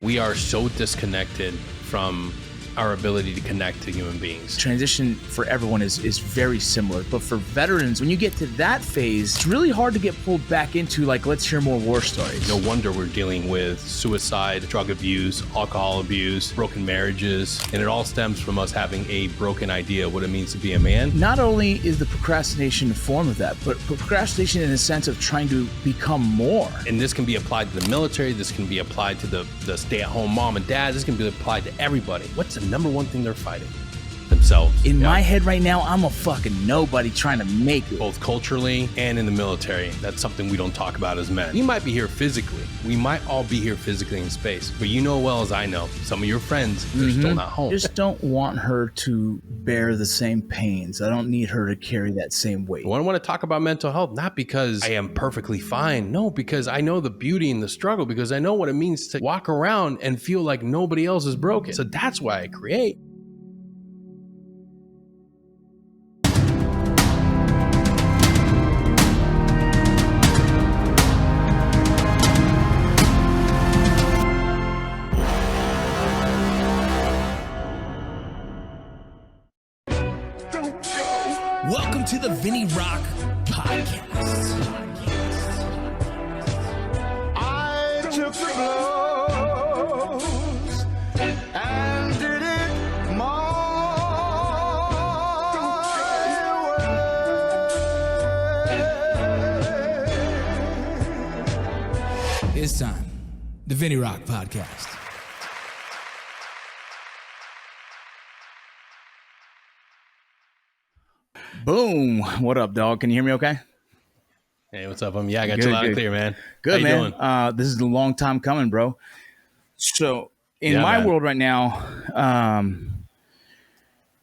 We are so disconnected from our ability to connect to human beings. Transition for everyone is very similar, but for veterans, when you get to that phase, it's really hard to get pulled back into, like, let's hear more war stories. No wonder we're dealing with suicide, drug abuse, alcohol abuse, broken marriages, and it all stems from us having a broken idea of what it means to be a man. Not only is the procrastination a form of that, but procrastination in the sense of trying to become more. And this can be applied to the military, this can be applied to the stay-at-home mom and dad, this can be applied to everybody. What's the number one thing they're fighting? Themselves. In my head right now, I'm a fucking nobody trying to make it. Both culturally and in the military. That's something we don't talk about as men. We might be here physically. We might all be here physically in space. But you know well as I know, some of your friends, they're still not home. I just don't want her to bear the same pains. I don't need her to carry that same weight. I want to talk about mental health, not because I am perfectly fine. No, because I know the beauty and the struggle, because I know what it means to walk around and feel like nobody else is broken. So that's why I create. Welcome to the VinnyRoc podcast. I took the blows and did it my way. It's time. The VinnyRoc podcast. Boom. What up, dog? Can you hear me okay? Hey, what's up? Yeah, I got you loud and clear, man. Good, How you man. doing? This is a long time coming, bro. So in my world right now,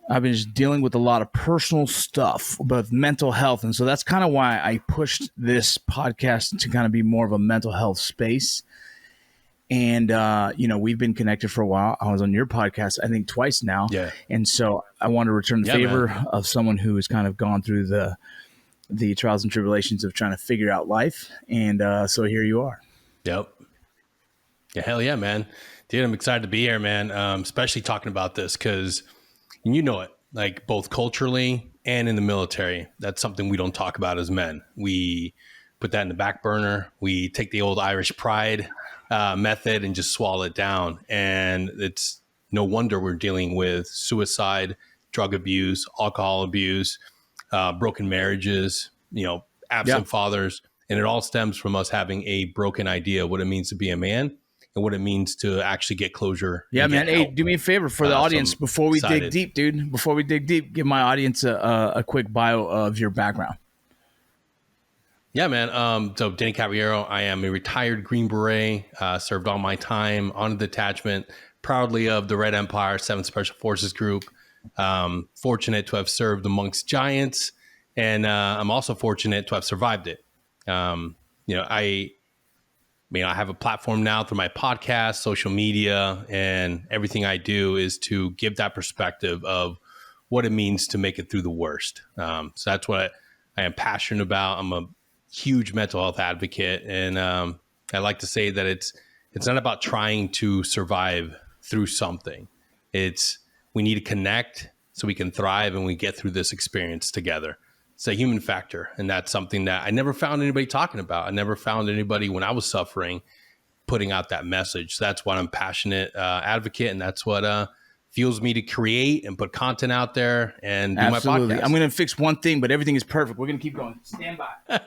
I've been just dealing with a lot of personal stuff, both mental health. And so that's kind of why I pushed this podcast to kind of be more of a mental health space. And, we've been connected for a while. I was on your podcast, I think twice now. Yeah. And so I want to return the favor of someone who has kind of gone through the trials and tribulations of trying to figure out life. And so here you are. Yep. Yeah, hell yeah, man. Dude, I'm excited to be here, man. Especially talking about this because you know it, like both culturally and in the military, that's something we don't talk about as men. We put that in the back burner. We take the old Irish pride method and just swallow it down. And it's no wonder we're dealing with suicide, drug abuse, alcohol abuse, broken marriages, absent fathers. And it all stems from us having a broken idea of what it means to be a man and what it means to actually get closure. Yeah, man. Hey, do me a favor for the audience before we dig deep, dude. Before we dig deep, give my audience a quick bio of your background. Yeah, man. So Danny Caballero, I am a retired Green Beret, served all my time on a detachment, proudly of the Red Empire, 7th Special Forces Group. Fortunate to have served amongst giants, and I'm also fortunate to have survived it. I have a platform now through my podcast, social media, and everything I do is to give that perspective of what it means to make it through the worst. So that's what I am passionate about. I'm a huge mental health advocate, and I like to say that it's not about trying to survive through something. We need to connect so we can thrive and we get through this experience together. It's a human factor, and that's something that I never found anybody talking about. I never found anybody when I was suffering putting out that message. So that's why I'm a passionate advocate, and that's what fuels me to create and put content out there and do my podcast. I'm going to fix one thing, but everything is perfect. We're going to keep going. Stand by.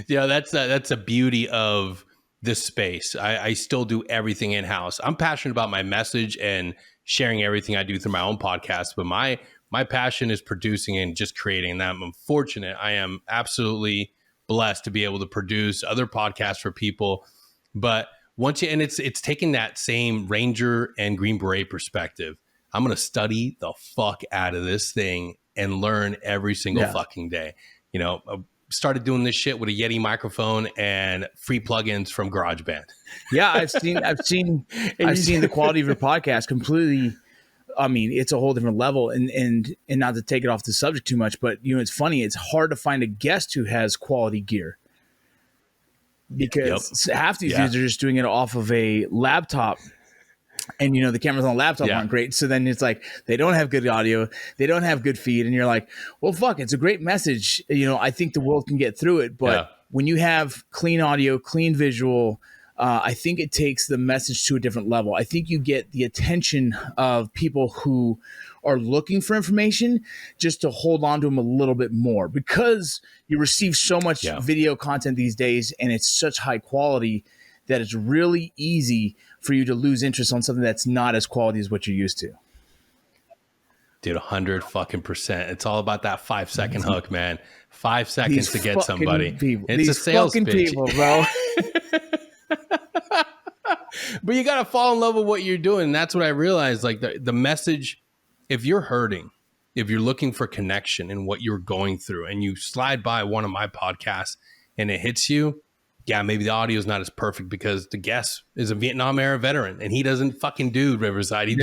That's a beauty of this space. I still do everything in-house. I'm passionate about my message and sharing everything I do through my own podcast, but my passion is producing and just creating. And I'm fortunate. I am absolutely blessed to be able to produce other podcasts for people. But it's taking that same Ranger and Green Beret perspective. I'm going to study the fuck out of this thing and learn every single fucking day. I started doing this shit with a Yeti microphone and free plugins from GarageBand. Yeah, I've seen the quality of your podcast completely. I mean, it's a whole different level, and not to take it off the subject too much, but it's funny. It's hard to find a guest who has quality gear. because half these Yeah. dudes are just doing it off of a laptop. And, the cameras on the laptop aren't great. So then it's like they don't have good audio. They don't have good feed. And you're like, well, fuck, it's a great message. I think the world can get through it. But when you have clean audio, clean visual, I think it takes the message to a different level. I think you get the attention of people who are looking for information just to hold on to them a little bit more, because you receive so much video content these days and it's such high quality that it's really easy for you to lose interest on something that's not as quality as what you're used to. Dude, 100%. It's all about that 5-second hook, man. 5 seconds to get somebody. It's a sales pitch, people, bro. But you got to fall in love with what you're doing. And that's what I realized. Like the message, if you're hurting, if you're looking for connection in what you're going through, and you slide by one of my podcasts and it hits you, maybe the audio is not as perfect because the guest is a Vietnam era veteran and he doesn't fucking do Riverside. He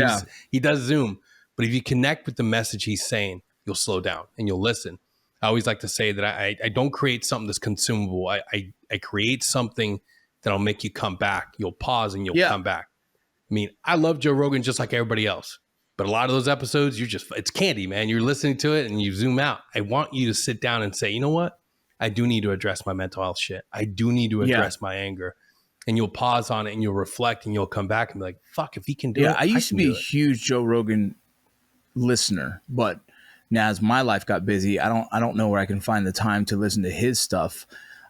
does Zoom. But if you connect with the message he's saying, you'll slow down and you'll listen. I always like to say that I don't create something that's consumable. I create something that'll make you come back. You'll pause and you'll come back. I mean, I love Joe Rogan just like everybody else. But a lot of those episodes, it's candy, man. You're listening to it and you zoom out. I want you to sit down and say, you know what? I do need to address my mental health shit. I do need to address my anger. And you'll pause on it and you'll reflect and you'll come back and be like, fuck, if he can do it. I used to be a huge Joe Rogan listener, but now as my life got busy, I don't know where I can find the time to listen to his stuff.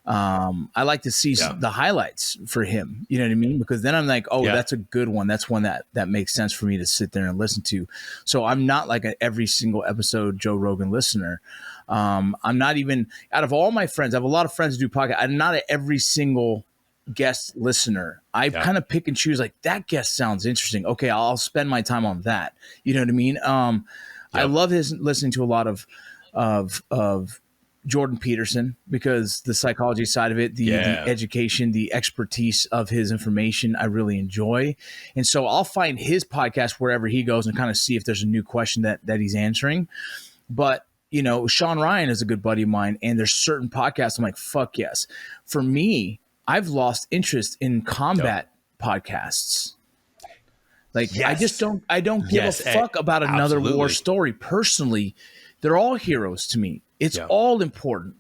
I like to see the highlights for him, you know what I mean? Because then I'm like, that's a good one. That's one that makes sense for me to sit there and listen to. So I'm not like an every single episode Joe Rogan listener. I'm not even, out of all my friends, I have a lot of friends who do podcasts. I'm not an every single guest listener. I kind of pick and choose, like, that guest sounds interesting. Okay, I'll spend my time on that. You know what I mean? I love listening to a lot of Jordan Peterson, because the psychology side of it, the education, the expertise of his information, I really enjoy. And so I'll find his podcast wherever he goes and kind of see if there's a new question that he's answering. But, Sean Ryan is a good buddy of mine, and there's certain podcasts I'm like, fuck yes. For me, I've lost interest in combat podcasts. Like, I don't give a fuck about another war story. Personally, they're all heroes to me. It's all important.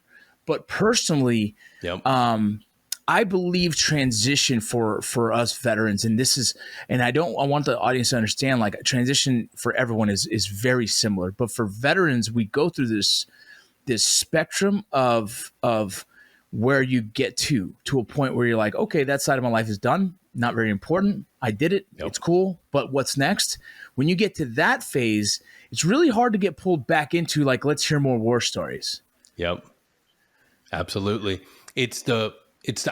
But personally, I believe transition for us veterans, and I want the audience to understand, like, transition for everyone is very similar. But for veterans, we go through this spectrum of where you get to a point where you're like, okay, that side of my life is done. Not very important. I did it. It's cool. But what's next? When you get to that phase, it's really hard to get pulled back into, like, let's hear more war stories. Yep. Absolutely. It's the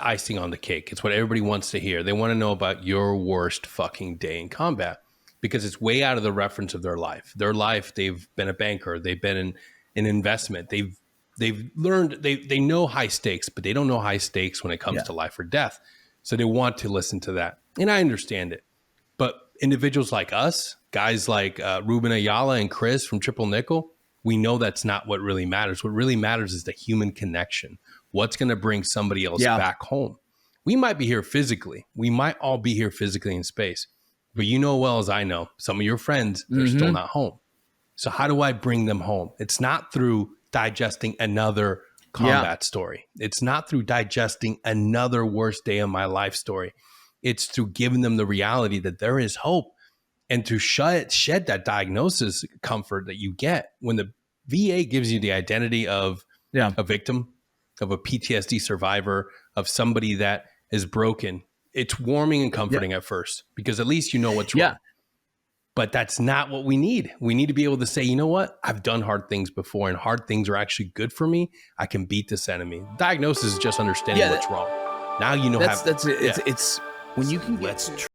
icing on the cake. It's what everybody wants to hear. They want to know about your worst fucking day in combat, because it's way out of the reference of their life. Their life, they've been a banker. They've been in an investment. They've learned, they know high stakes, but they don't know high stakes when it comes to life or death. So they want to listen to that. And I understand it. But individuals like us, guys like Ruben Ayala and Chris from Triple Nickel, we know that's not what really matters. What really matters is the human connection. What's going to bring somebody else back home? We might be here physically. We might all be here physically in space. But you know well as I know, some of your friends, they're still not home. So how do I bring them home? It's not through digesting another combat story. It's not through digesting another worst day of my life story. It's through giving them the reality that there is hope, and to shed that diagnosis comfort that you get when the VA gives you the identity of a victim, of a PTSD survivor, of somebody that is broken. It's warming and comforting at first, because at least you know what's wrong. But that's not what we need. We need to be able to say, you know what? I've done hard things before, and hard things are actually good for me. I can beat this enemy. Diagnosis is just understanding what's wrong. Now you know that's it. It's when you can get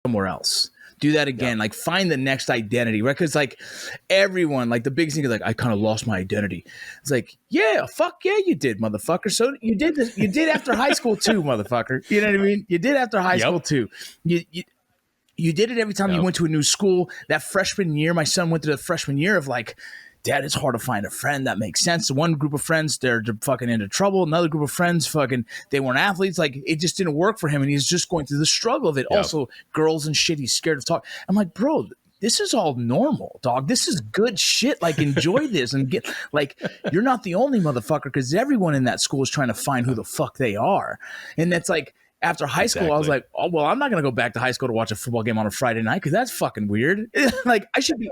somewhere else. Do that again. Like find the next identity, right? Because like everyone, like the biggest thing is like, I kind of lost my identity. It's like, yeah, fuck yeah, you did, motherfucker. So you did this. You did after high school too, motherfucker. You know what I mean? You did after high school too. You did it every time you went to a new school. That freshman year, my son went through the freshman year of like, Dad, it's hard to find a friend that makes sense. One group of friends, they're fucking into trouble. Another group of friends, they weren't athletes. Like, it just didn't work for him. And he's just going through the struggle of it. Yep. Also, girls and shit, he's scared to talk. I'm like, bro, this is all normal, dog. This is good shit. Like, enjoy this and get, like, you're not the only motherfucker because everyone in that school is trying to find who the fuck they are. And that's like, after high school, I was like, oh, well, I'm not going to go back to high school to watch a football game on a Friday night because that's fucking weird. Like, I should be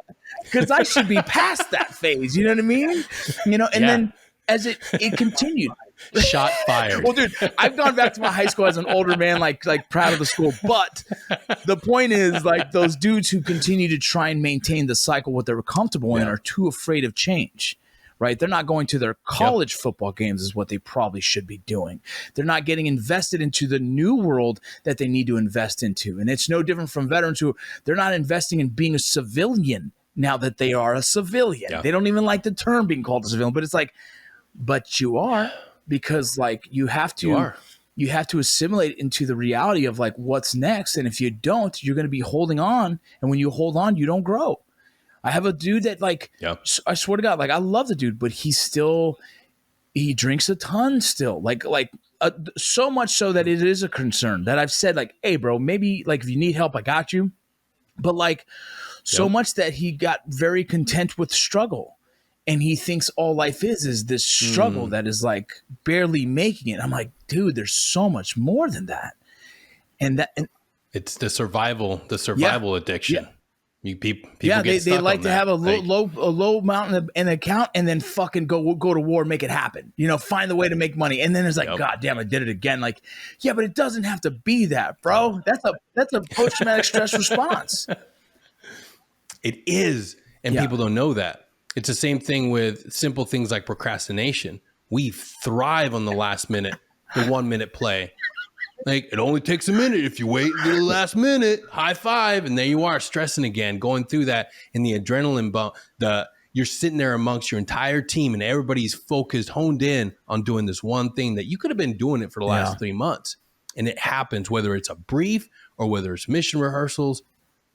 past that phase. You know what I mean? You know, and then as it continued. Shot fired. Well, dude, I've gone back to my high school as an older man, like proud of the school. But the point is, like, those dudes who continue to try and maintain the cycle what they're comfortable in are too afraid of change. Right? They're not going to their college football games is what they probably should be doing. They're not getting invested into the new world that they need to invest into. And it's no different from veterans who they're not investing in being a civilian now that they are a civilian. Yeah. They don't even like the term being called a civilian, but it's like, but you are, because like you have to assimilate into the reality of like what's next. And if you don't, you're going to be holding on. And when you hold on, you don't grow. I have a dude that like, I swear to God, like I love the dude, but he drinks a ton still, so much so that it is a concern that I've said like, hey bro, maybe like if you need help, I got you. But like so much that he got very content with struggle and he thinks all life is this struggle that is like barely making it. I'm like, dude, there's so much more than that. And it's the survival addiction. Yeah. People they like to have a low amount in the account and then fucking go to war, make it happen. You know, find the way to make money, and then it's like, God damn, I did it again. Like, yeah, but it doesn't have to be that, bro. That's a post traumatic stress response. It is, and people don't know that. It's the same thing with simple things like procrastination. We thrive on the last minute, the 1 minute play. Like, it only takes a minute if you wait until the last minute, high five, and there you are stressing again, going through that, and the adrenaline bump, you're sitting there amongst your entire team and everybody's focused, honed in on doing this one thing that you could have been doing it for the last 3 months. And it happens, whether it's a brief or whether it's mission rehearsals,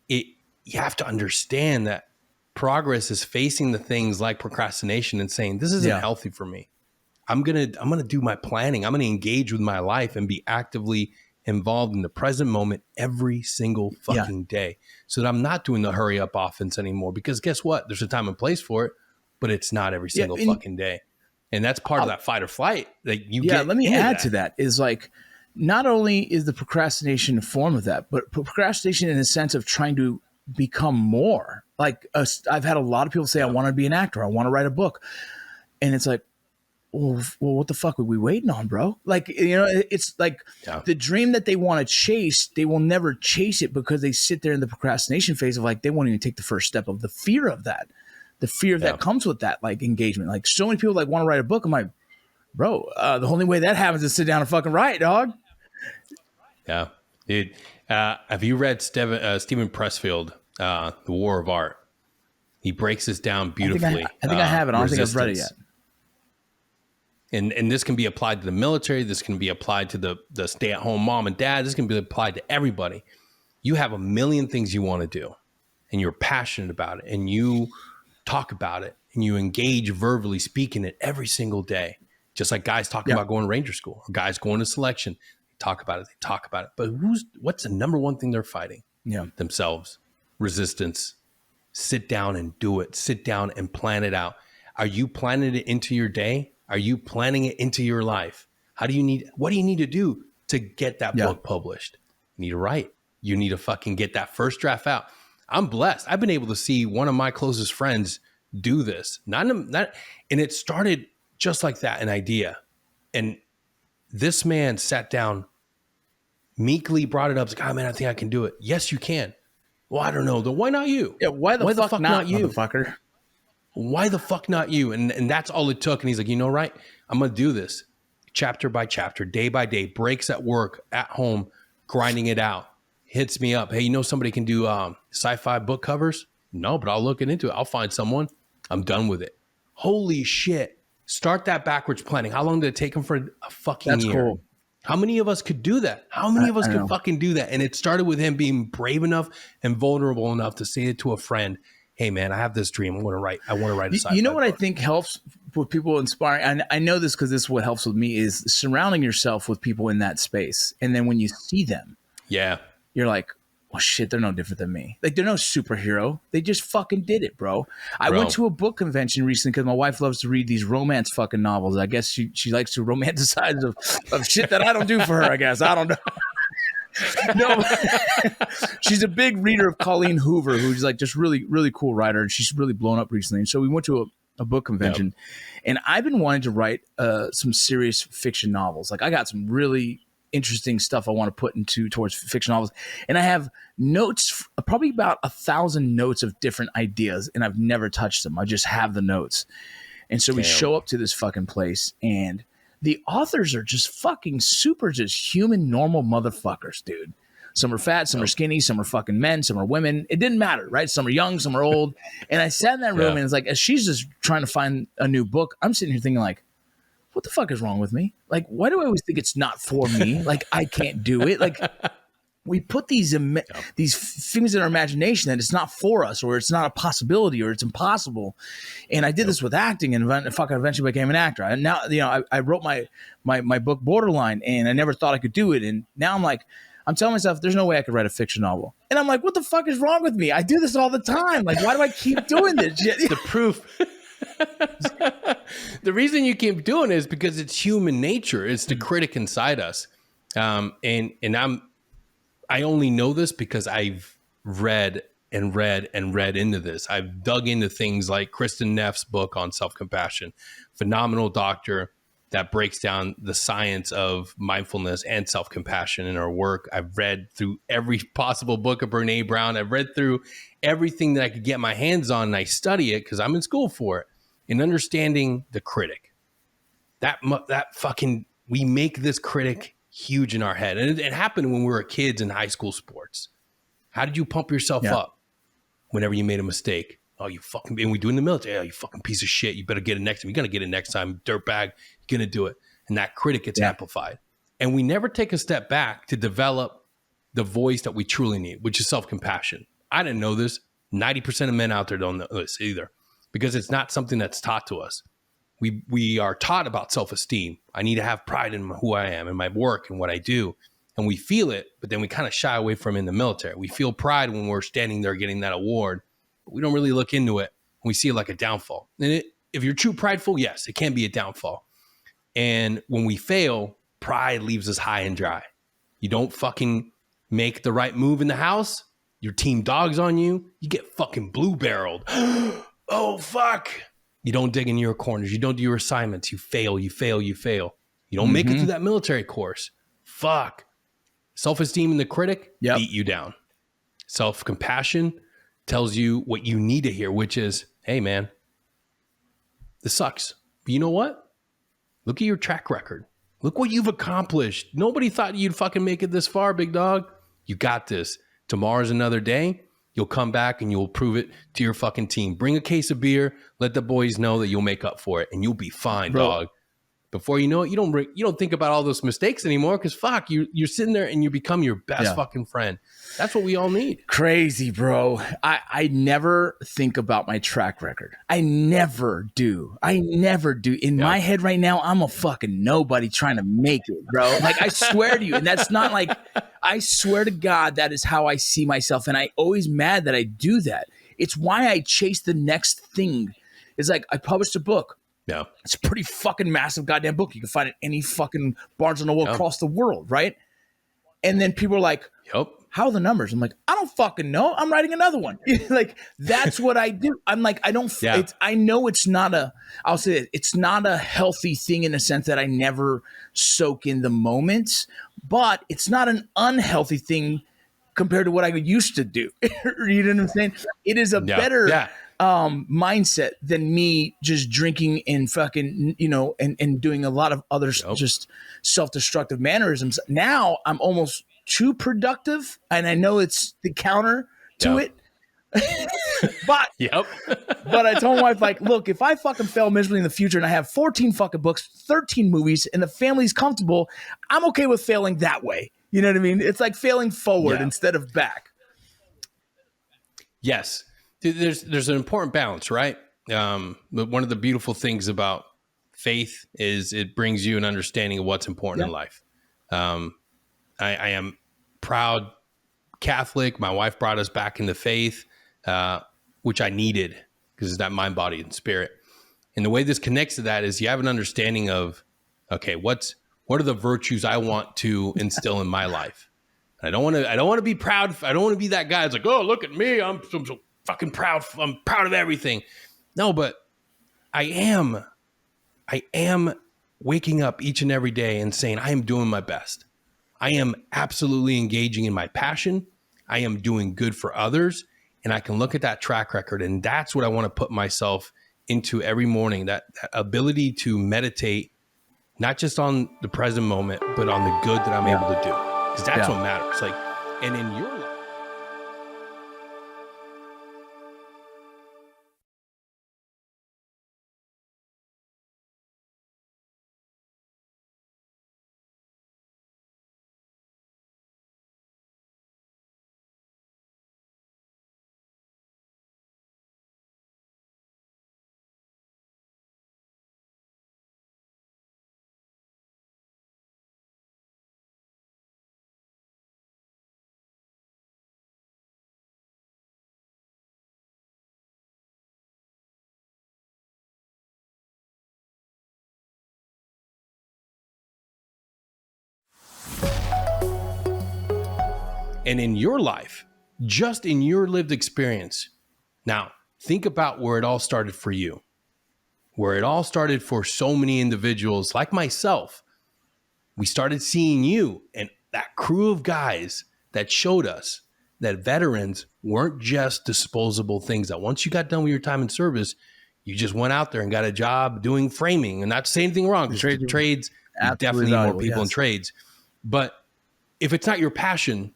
you have to understand that progress is facing the things like procrastination and saying, this isn't healthy for me. I'm gonna do my planning. I'm gonna engage with my life and be actively involved in the present moment every single fucking day, so that I'm not doing the hurry up offense anymore. Because guess what? There's a time and place for it, but it's not every single fucking day. And that's part of that fight or flight that you get. Let me add to that is like, not only is the procrastination a form of that, but procrastination in the sense of trying to become more. Like I've had a lot of people say, I want to be an actor. I want to write a book. And it's like, well, what the fuck are we waiting on, bro? Like, you know, it's like the dream that they want to chase, they will never chase it because they sit there in the procrastination phase of like, they won't even take the first step of the fear of that. The fear that comes with that, like engagement. Like so many people like want to write a book. I'm like, bro, the only way that happens is sit down and fucking write, dog. Yeah, dude. Have you read Stephen Pressfield, The War of Art? He breaks this down beautifully. I think I have it. I don't think I've read it yet. And this can be applied to the military. This can be applied to the stay-at-home mom and dad. This can be applied to everybody. You have a million things you want to do, and you're passionate about it, and you talk about it, and you engage verbally speaking it every single day. Just like guys talking about going to Ranger School or guys going to selection. They talk about it. But what's the number one thing they're fighting? Themselves. Resistance. Sit down and do it. Sit down and plan it out. Are you planning it into your day? Are you planning it into your life? What do you need to do to get that book published? You need to write. You need to fucking get that first draft out. I'm blessed. I've been able to see one of my closest friends do this. And it started just like that, an idea. And this man sat down, meekly brought it up. Like, oh man, I think I can do it. Yes, you can. Well, I don't know. Then why not you? Yeah, why the fuck not you, motherfucker? Why the fuck not you? And that's all it took. And he's like, you know, right? I'm going to do this chapter by chapter, day by day, breaks at work, at home, grinding it out. hits me up. Hey, you know somebody can do sci-fi book covers? No, but I'll look into it. I'll find someone. I'm done with it. Holy shit. Start that backwards planning. How long did it take him for a fucking year? Cool. How many of us could do that? How many of us could fucking do that? And it started with him being brave enough and vulnerable enough to say it to a friend. Hey man, I have this dream. I want to write a sci-fi You know what book. I think helps with people inspiring, and I know this because this is what helps with me, is surrounding yourself with people in that space. And then when you see them, you're like, well, shit, they're no different than me. Like, they're no superhero. They just fucking did it, bro. I went to a book convention recently because my wife loves to read these romance fucking novels. I guess she likes to romanticize of shit that I don't do for her, I guess. I don't know. No, she's a big reader of Colleen Hoover, who's like just really, really cool writer. And she's really blown up recently. And so we went to a book convention, and I've been wanting to write some serious fiction novels. Like, I got some really interesting stuff I want to put towards fiction novels, and I have notes, probably about 1,000 notes of different ideas, and I've never touched them. I just have the notes. And so we show up to this fucking place, and the authors are just fucking super, just human, normal motherfuckers, dude. Some are fat, some are skinny, some are fucking men, some are women. It didn't matter, right? Some are young, some are old. And I sat in that room, and it's like, as she's just trying to find a new book, I'm sitting here thinking like, what the fuck is wrong with me? Like, why do I always think it's not for me? Like, I can't do it. Like, we put these things in our imagination that it's not for us, or it's not a possibility, or it's impossible. And I did this with acting, and fucking eventually became an actor. And now, you know, I wrote my book Borderline, and I never thought I could do it. And now I'm like, I'm telling myself, there's no way I could write a fiction novel. And I'm like, what the fuck is wrong with me? I do this all the time. Like, why do I keep doing this shit? The proof. The reason you keep doing it is because it's human nature. It's the critic inside us. And I only know this because I've read into this. I've dug into things like Kristen Neff's book on self-compassion, phenomenal doctor that breaks down the science of mindfulness and self-compassion in her work. I've read through every possible book of Brene Brown. I've read through everything that I could get my hands on, and I study it because I'm in school for it. In understanding the critic, that fucking, we make this critic huge in our head. And it happened when we were kids in high school sports. How did you pump yourself up whenever you made a mistake? Oh, you fucking, and we do in the military. Oh, you fucking piece of shit. You better get it next time. You're going to get it next time. Dirtbag, you're going to do it. And that critic gets amplified. And we never take a step back to develop the voice that we truly need, which is self-compassion. I didn't know this. 90% of men out there don't know this either, because it's not something that's taught to us. We are taught about self-esteem. I need to have pride in who I am and my work and what I do. And we feel it, but then we kind of shy away from it in the military. We feel pride when we're standing there getting that award, but we don't really look into it. We see it like a downfall. And if you're too prideful, yes, it can be a downfall. And when we fail, pride leaves us high and dry. You don't fucking make the right move in the house, your team dogs on you, you get fucking blue barreled. Oh, fuck. You don't dig in your corners. You don't do your assignments. You fail. You don't make it through that military course. Fuck. Self-esteem in the critic beat you down. Self-compassion tells you what you need to hear, which is, hey, man, this sucks. But you know what? Look at your track record. Look what you've accomplished. Nobody thought you'd fucking make it this far, big dog. You got this. Tomorrow's another day. You'll come back and you'll prove it to your fucking team. Bring a case of beer. Let the boys know that you'll make up for it, and you'll be fine, dog. Before you know it, you don't think about all those mistakes anymore, because fuck, you're sitting there and you become your best fucking friend. That's what we all need. Crazy, bro. I never think about my track record. I never do. In my head right now, I'm a fucking nobody trying to make it, bro. Like, I swear to you, and that's not like, I swear to God, that is how I see myself. And I always mad that I do that. It's why I chase the next thing. It's like, I published a book. Yeah. It's a pretty fucking massive goddamn book. You can find it in any fucking Barnes & Noble across the world, right? And then people are like, how are the numbers? I'm like, I don't fucking know. I'm writing another one. Like, that's what I do. I'm like, I don't, I know it's not I'll say it's not a healthy thing in the sense that I never soak in the moments, but it's not an unhealthy thing compared to what I used to do. You know what I'm saying? It is a better mindset than me just drinking and fucking, and doing a lot of other just self-destructive mannerisms. Now I'm almost too productive, and I know it's the counter to it. But but I told my wife, like, look, if I fucking fail miserably in the future and I have 14 fucking books, 13 movies, and the family's comfortable, I'm okay with failing that way. You know what I mean? It's like failing forward instead of back. Yes. There's an important balance, right? But one of the beautiful things about faith is it brings you an understanding of what's important in life. I am proud Catholic. My wife brought us back into faith, which I needed because it's that mind, body, and spirit. And the way this connects to that is you have an understanding of, okay, what are the virtues I want to instill in my life? I don't want to be proud. I don't want to be that guy that's like, oh, look at me. I'm so fucking proud. I'm proud of everything. No, but I am waking up each and every day and saying, I am doing my best. I am absolutely engaging in my passion. I am doing good for others. And I can look at that track record. And that's what I want to put myself into every morning, that ability to meditate, not just on the present moment, but on the good that I'm able to do. Because that's what matters. Like, and in your life. And in your life, just in your lived experience. Now, think about where it all started for you, where it all started for so many individuals like myself. We started seeing you and that crew of guys that showed us that veterans weren't just disposable things, that once you got done with your time in service, you just went out there and got a job doing framing. And not to say anything wrong, because trades, definitely more people in trades. But if it's not your passion,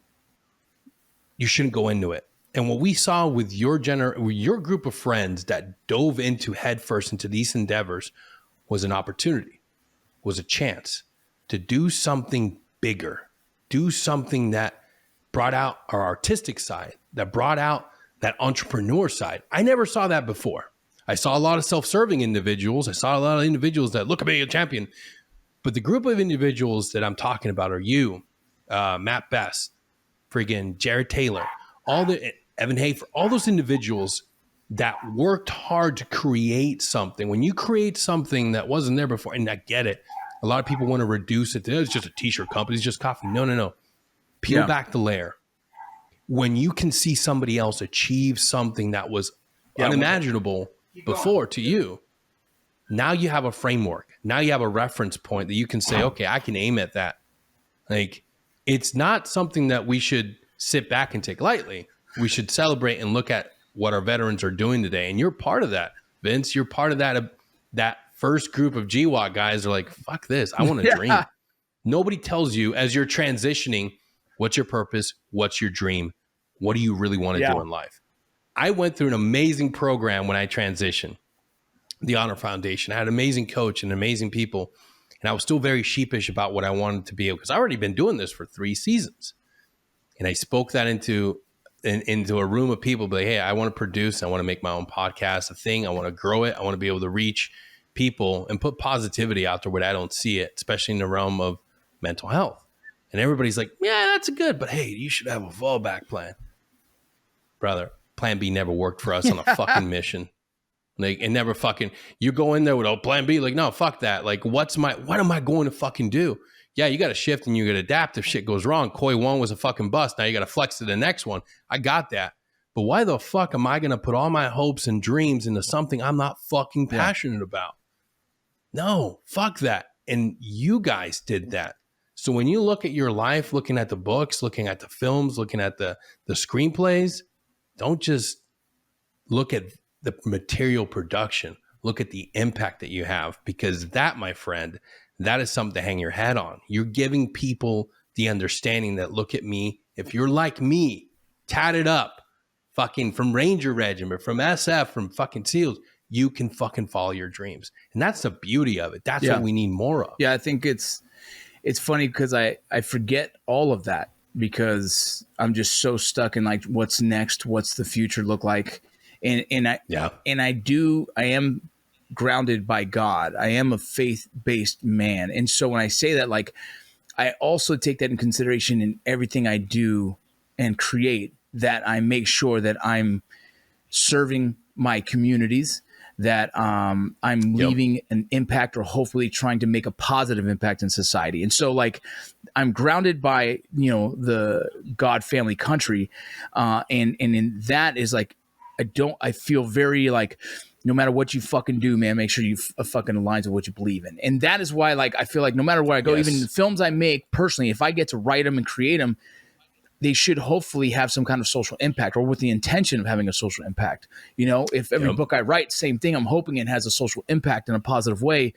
you shouldn't go into it. And what we saw with your group of friends that dove into headfirst into these endeavors was an opportunity, was a chance to do something bigger, do something that brought out our artistic side, that brought out that entrepreneur side. I never saw that before. I saw a lot of self-serving individuals. I saw a lot of individuals that look at me, a champion. But the group of individuals that I'm talking about are you, Matt Best, friggin' Jared Taylor, Evan Hafer, all those individuals that worked hard to create something. When you create something that wasn't there before, and I get it, a lot of people want to reduce it to, it's just a t-shirt company, it's just coffee. No. Peel back the layer. When you can see somebody else achieve something that was unimaginable before to you, now you have a framework. Now you have a reference point that you can say, okay, I can aim at that. Like, it's not something that we should sit back and take lightly. We should celebrate and look at what our veterans are doing today. And you're part of that, Vince. You're part of that first group of GWOT guys are like, fuck this. I want to dream. Nobody tells you as you're transitioning, what's your purpose? What's your dream? What do you really want to do in life? I went through an amazing program when I transitioned, the Honor Foundation. I had an amazing coach and amazing people. And I was still very sheepish about what I wanted to be, because I've already been doing this for 3 seasons. And I spoke that into a room of people, but hey, I want to produce, I want to make my own podcast a thing. I want to grow it. I want to be able to reach people and put positivity out there where I don't see it, especially in the realm of mental health. And everybody's like, yeah, that's good, but hey, you should have a fallback plan. Brother, plan B never worked for us on a fucking mission. Like, it never fucking, you go in there with plan B, like, no, fuck that. Like, what am I going to fucking do? Yeah, you got to shift and you got to adapt if shit goes wrong. Koi 1 was a fucking bust. Now you got to flex to the next one. I got that. But why the fuck am I going to put all my hopes and dreams into something I'm not fucking passionate about? No, fuck that. And you guys did that. So when you look at your life, looking at the books, looking at the films, looking at the screenplays, don't just look at the material production. Look at the impact that you have, because that, my friend, that is something to hang your hat on. You're giving people the understanding that, look at me, if you're like me, tatted up, fucking from Ranger Regiment, from SF, from fucking SEALs, you can fucking follow your dreams. And that's the beauty of it. That's what we need more of. Yeah, I think it's funny because I forget all of that because I'm just so stuck in like what's next, what's the future look like. And I am grounded by God. I am a faith-based man. And so when I say that, like, I also take that in consideration in everything I do and create, that I make sure that I'm serving my communities, that I'm leaving an impact, or hopefully trying to make a positive impact in society. And so, like, I'm grounded by, the God, family, country. And in that is like, I feel very like, no matter what you fucking do, man, make sure you fucking aligns with what you believe in. And that is why, like, I feel like no matter where I go, even the films I make personally, if I get to write them and create them, they should hopefully have some kind of social impact, or with the intention of having a social impact. If every book I write, same thing, I'm hoping it has a social impact in a positive way.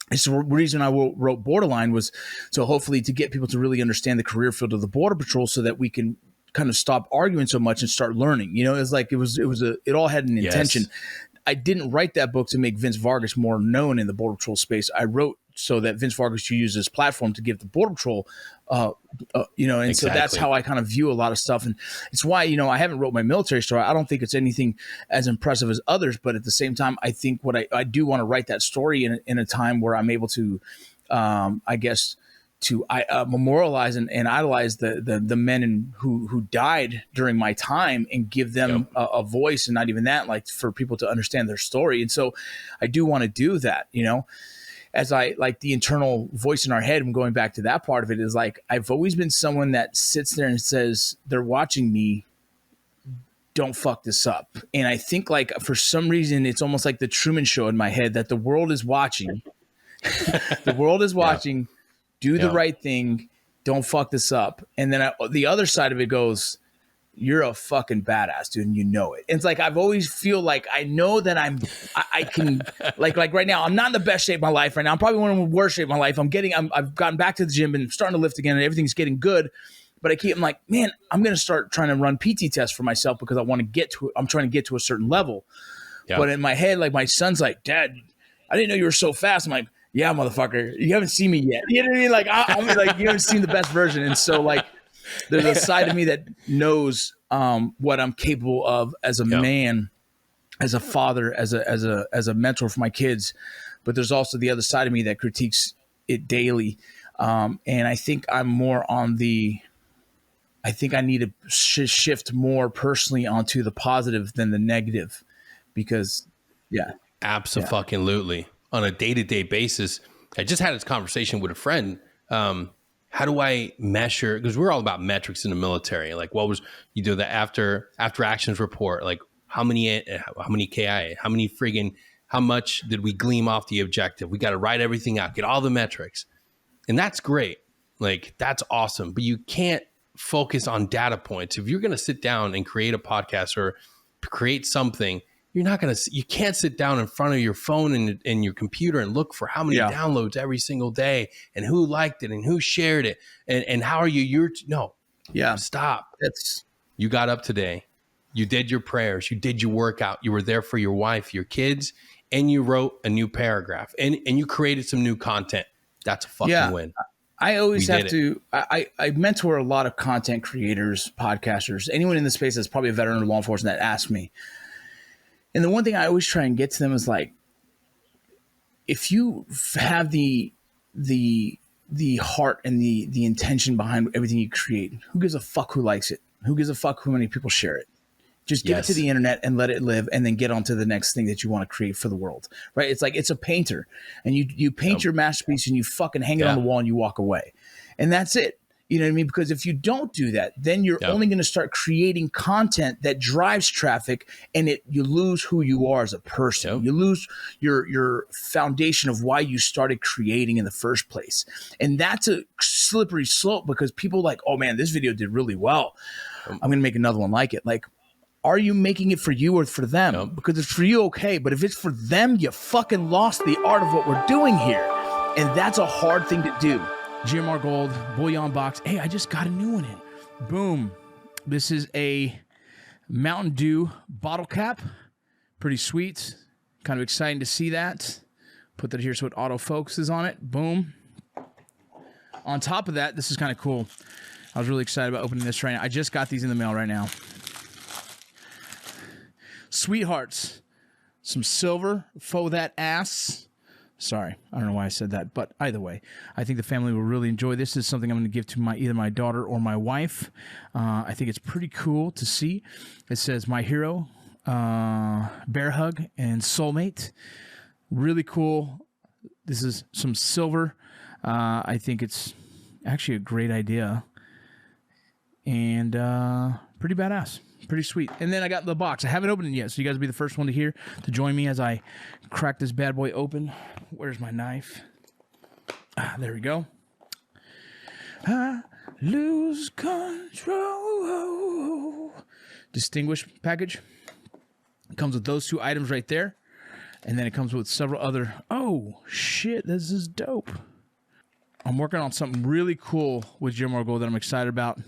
It's the reason I wrote Borderline, was so hopefully to get people to really understand the career field of the Border Patrol, so that we can kind of stop arguing so much and start learning. It's like it all had an intention. I didn't write that book to make Vince Vargas more known in the Border Patrol space. I wrote so that Vince Vargas should use this platform to give the Border Patrol, and so that's how I kind of view a lot of stuff. And it's why, I haven't wrote my military story. I don't think it's anything as impressive as others, but at the same time, I think what I do want to write that story in a time where I'm able to, memorialize and idolize the men who died during my time, and give them a voice, and not even that, like, for people to understand their story. And so I do want to do that, as I like the internal voice in our head. And going back to that part of it is like, I've always been someone that sits there and says, they're watching me, don't fuck this up. And I think, like, for some reason, it's almost like the Truman Show in my head, that the world is watching. The world is watching. Do the right thing. Don't fuck this up. And then the other side of it goes, you're a fucking badass, dude, and you know it. And it's like, I've always feel like I know that I can, like right now, I'm not in the best shape of my life right now. I'm probably one of the worst shape of my life. I've gotten back to the gym and starting to lift again, and everything's getting good. But I'm like, man, I'm going to start trying to run PT tests for myself, because I'm trying to get to a certain level. Yeah. But in my head, like, my son's like, Dad, I didn't know you were so fast. I'm like, yeah, motherfucker, you haven't seen me yet. You know what I mean? Like, I'm like, you haven't seen the best version. And so, like, there's a side of me that knows what I'm capable of as a man, as a father, as a mentor for my kids. But there's also the other side of me that critiques it daily. And I think I'm more on I think I need to shift more personally onto the positive than the negative, because absolutely. On a day-to-day basis, I just had this conversation with a friend. How do I measure? Because we're all about metrics in the military. Like, what was, you do the after actions report? Like, how many KIA? How much did we glean off the objective? We got to write everything out, get all the metrics, and that's great. Like, that's awesome. But you can't focus on data points. If you're going to sit down and create a podcast or create something, you can't sit down in front of your phone and your computer and look for how many downloads every single day, and who liked it and who shared it, and how are you? Stop. You got up today, you did your prayers, you did your workout, you were there for your wife, your kids, and you wrote a new paragraph, and you created some new content. That's a fucking win. I always have to, I mentor a lot of content creators, podcasters, anyone in the space that's probably a veteran of law enforcement that asks me. And the one thing I always try and get to them is like, if you have the heart and the intention behind everything you create, who gives a fuck who likes it? Who gives a fuck how many people share it? Just give it to the internet and let it live, and then get on to the next thing that you want to create for the world, right? It's like, it's a painter, and you paint your masterpiece, and you fucking hang it on the wall, and you walk away. And that's it. You know what I mean? Because if you don't do that, then you're only going to start creating content that drives traffic, and you lose who you are as a person. You lose your foundation of why you started creating in the first place. And that's a slippery slope, because people like, oh man, this video did really well, I'm going to make another one like it. Like, are you making it for you or for them? Because if it's for you, okay. But if it's for them, you fucking lost the art of what we're doing here. And that's a hard thing to do. GMR Gold Bouillon box. Hey, I just got a new one in. Boom. This is a Mountain Dew bottle cap. Pretty sweet. Kind of exciting to see that. Put that here so it auto focuses on it. Boom. On top of that, this is kind of cool. I was really excited about opening this right now. I just got these in the mail right now. Sweethearts. Some silver. Faux that ass. Sorry, I don't know why I said that, but either way, I think the family will really enjoy this. This is something I'm going to give to either my daughter or my wife. I think it's pretty cool to see. It says, my hero, bear hug, and soulmate. Really cool. This is some silver. I think it's actually a great idea. And pretty badass. Pretty sweet. And then I got the box. I haven't opened it yet, so you guys will be the first one to hear, to join me as I crack this bad boy open. Where's my knife? There we go. I lose control. Distinguished package. It comes with those two items right there. And then it comes with several other... Oh, shit, this is dope. I'm working on something really cool with GMR Gold that I'm excited about.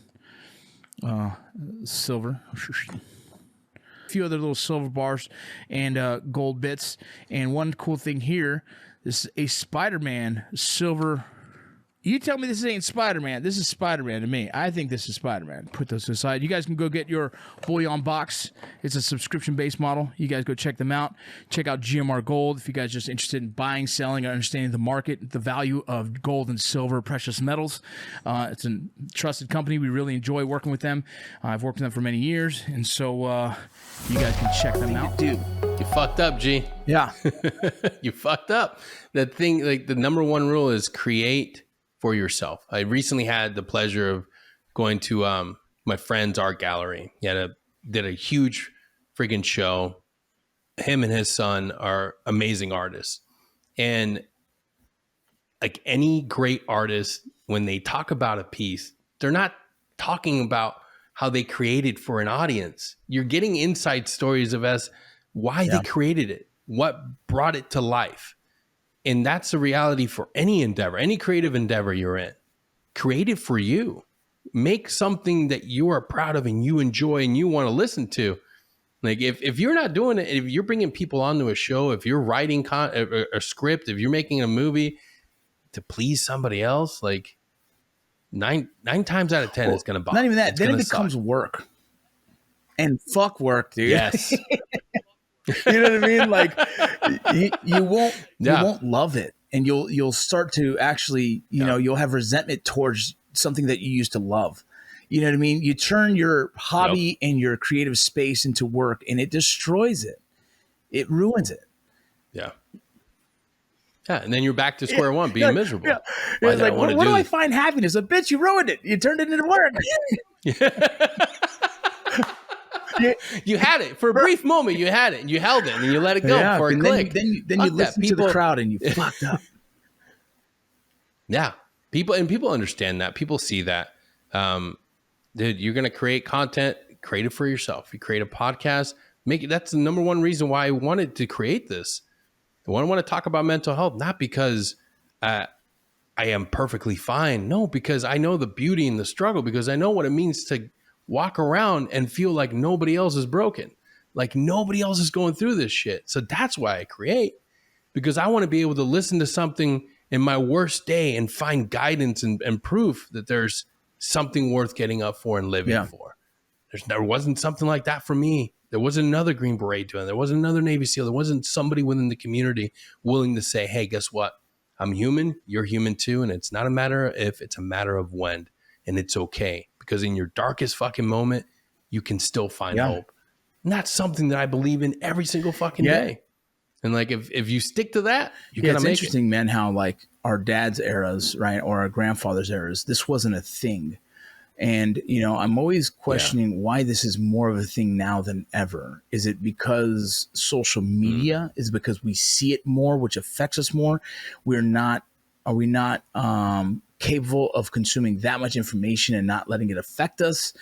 Silver. A few other little silver bars and gold bits. And one cool thing here, this is a Spider-Man silver. You tell me this ain't Spider-Man. This is Spider-Man to me. I think this is Spider-Man. Put those aside. You guys can go get your Bouillon box. It's a subscription-based model. You guys go check them out. Check out GMR Gold if you guys are just interested in buying, selling, or understanding the market, the value of gold and silver, precious metals. It's a trusted company. We really enjoy working with them. I've worked with them for many years, and so you guys can check them out. Dude, you fucked up, G. Yeah. You fucked up. The thing, like the number one rule is create for yourself. I recently had the pleasure of going to my friend's art gallery. He did a huge friggin' show. Him and his son are amazing artists. And like any great artist, when they talk about a piece, they're not talking about how they created for an audience. You're getting inside stories of why they created it, what brought it to life. And that's the reality for any endeavor, any creative endeavor you're in. Create it for you. Make something that you are proud of and you enjoy and you want to listen to. Like if you're not doing it, if you're bringing people onto a show, if you're writing a script, if you're making a movie to please somebody else, like nine times out of 10, it's going to bother. Not even that. Then it becomes work. And fuck work, dude. Yes. You know what I mean? Like you won't love it, and you'll start to actually, you know, you'll have resentment towards something that you used to love. You know what I mean? You turn your hobby and your creative space into work, and it destroys it. It ruins it. Yeah. Yeah, and then you're back to square one, being miserable. Yeah. It's like, what do I find happiness? Bitch, you ruined it. You turned it into work. You had it for a brief moment. You had it, and you held it, and you let it go for a click. Then you listen to the crowd, and you fucked up. Yeah, people understand that. People see that. Dude, you're gonna create content. Create it for yourself. You create a podcast. Make it. That's the number one reason why I wanted to create this. I want to talk about mental health, not because I am perfectly fine. No, because I know the beauty and the struggle. Because I know what it means to walk around and feel like nobody else is broken, like nobody else is going through this shit. So that's why I create, because I want to be able to listen to something in my worst day and find guidance and proof that there's something worth getting up for and living for. There wasn't something like that for me. There wasn't another Green Beret doing it. There wasn't another Navy SEAL. There wasn't somebody within the community willing to say, hey, guess what? I'm human. You're human too. And it's not a matter of if, it's a matter of when. And it's okay. Because in your darkest fucking moment, you can still find hope. And that's something that I believe in every single fucking day. And like, if you stick to that, you're going to make it. It's interesting, man, how like our dad's eras, right, or our grandfather's eras, this wasn't a thing. And, you know, I'm always questioning why this is more of a thing now than ever. Is it because social media? Is it because we see it more, which affects us more? Are we not capable of consuming that much information and not letting it affect us?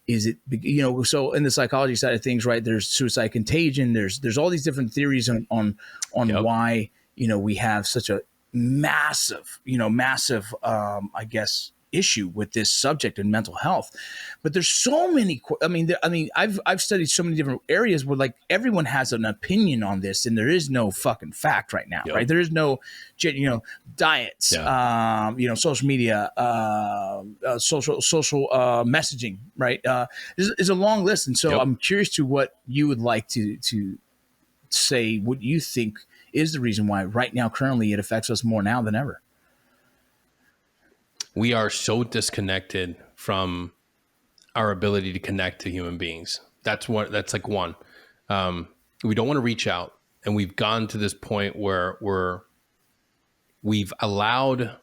Is it, you know, so in the psychology side of things, right, there's suicide contagion. There's all these different theories on why, you know, we have such a massive, I guess, issue with this subject in mental health. But there's so many. I've studied so many different areas where like everyone has an opinion on this, and there is no fucking fact right now, right? There is no, diets, social media, social messaging, right? Is a long list, and so I'm curious to what you would like to say. What you think is the reason why right now, currently, it affects us more now than ever. We are so disconnected from our ability to connect to human beings. That's like one. We don't want to reach out, and we've gone to this point where we've allowed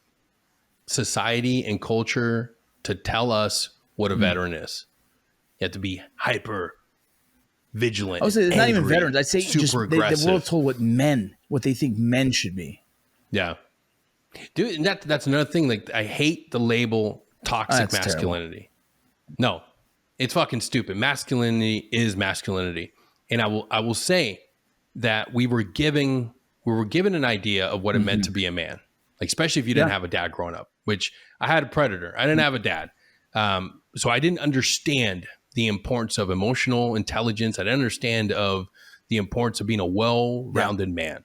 society and culture to tell us what a veteran is. You have to be hyper vigilant. I would say it's not even veterans. I'd say super just aggressive. The world told what they think men should be. Yeah. Dude, and that's another thing. Like, I hate the label toxic That's masculinity. No, it's fucking stupid. Masculinity is masculinity. And I will say that we were given an idea of what it meant to be a man. Like, especially if you didn't have a dad growing up, which I had a predator. I didn't have a dad. So I didn't understand the importance of emotional intelligence. I didn't understand of the importance of being a well-rounded man.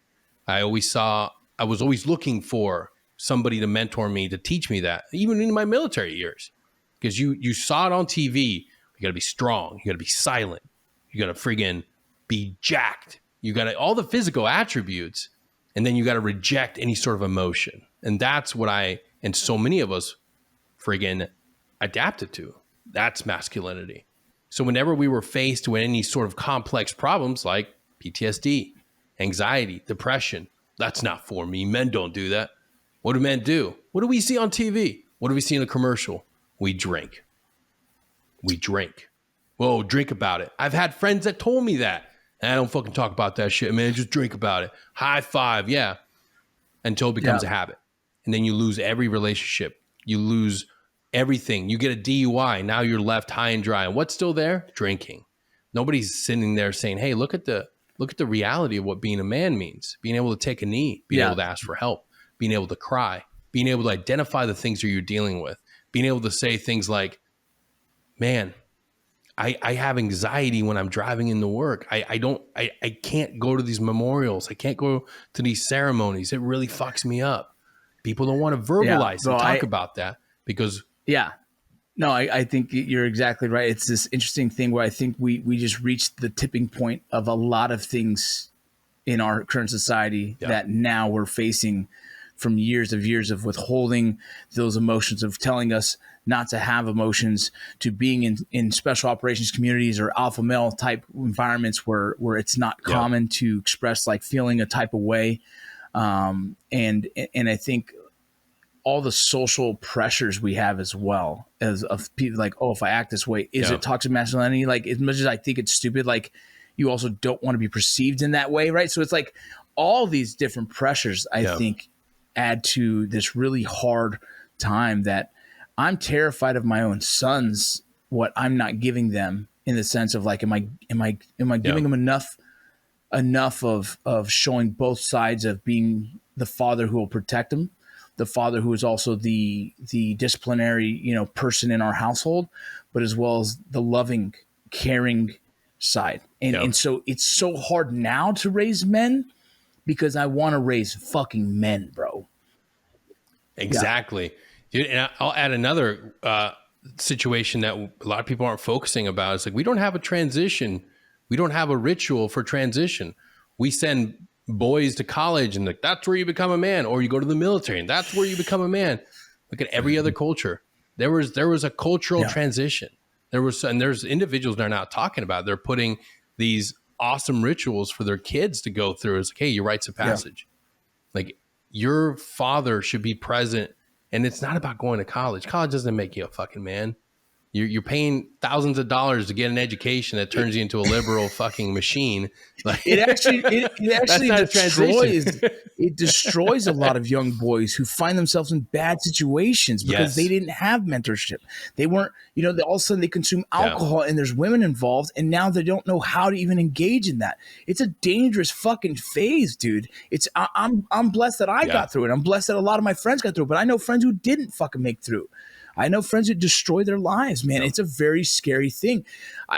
I was always looking for somebody to mentor me, to teach me that, even in my military years, because you saw it on TV. You got to be strong. You got to be silent. You got to friggin' be jacked. You got all the physical attributes, and then you got to reject any sort of emotion. And that's what and so many of us friggin' adapted to. That's masculinity. So whenever we were faced with any sort of complex problems like PTSD, anxiety, depression, that's not for me. Men don't do that. What do men do? What do we see on TV? What do we see in a commercial? We drink. Whoa, drink about it. I've had friends that told me that. And I don't fucking talk about that shit, man. Just drink about it. High five, yeah. Until it becomes a habit. And then you lose every relationship. You lose everything. You get a DUI. Now you're left high and dry. And what's still there? Drinking. Nobody's sitting there saying, hey, look at the reality of what being a man means. Being able to take a knee, being able to ask for help, being able to cry, being able to identify the things that you're dealing with, being able to say things like, man, I have anxiety when I'm driving into work. I can't go to these memorials. I can't go to these ceremonies. It really fucks me up. People don't want to verbalize and talk about that because... Yeah. No, I think you're exactly right. It's this interesting thing where I think we just reached the tipping point of a lot of things in our current society that now we're facing from years of withholding those emotions, of telling us not to have emotions, to being in special operations communities or alpha male type environments where it's not common to express like feeling a type of way. And I think all the social pressures we have as well as of people like, oh, if I act this way, is it toxic masculinity? Like, as much as I think it's stupid, like you also don't want to be perceived in that way. Right. So it's like all these different pressures, I think, add to this really hard time that I'm terrified of my own sons, what I'm not giving them, in the sense of like, am I giving them enough of showing both sides of being the father who will protect them, the father who is also the disciplinary, person in our household, but as well as the loving, caring side. And so it's so hard now to raise men because I want to raise fucking men, bro. Exactly. Dude, and I'll add another situation that a lot of people aren't focusing about. It's like, we don't have a transition. We don't have a ritual for transition. We send boys to college and like, that's where you become a man, or you go to the military and that's where you become a man. Look at every other culture. There was a cultural transition. There's individuals that are not talking about it. They're putting these awesome rituals for their kids to go through. It's like, hey, your rites of passage. Like, your father should be present. And it's not about going to college. College doesn't make you a fucking man. You're paying thousands of dollars to get an education that turns you into a liberal fucking machine. Like it actually transition. destroys a lot of young boys who find themselves in bad situations because they didn't have mentorship. They weren't, all of a sudden they consume alcohol and there's women involved, and now they don't know how to even engage in that. It's a dangerous fucking phase, dude. I'm blessed that I got through it. I'm blessed that a lot of my friends got through it, but I know friends who didn't fucking make through. I know friends that destroy their lives, man. It's a very scary thing.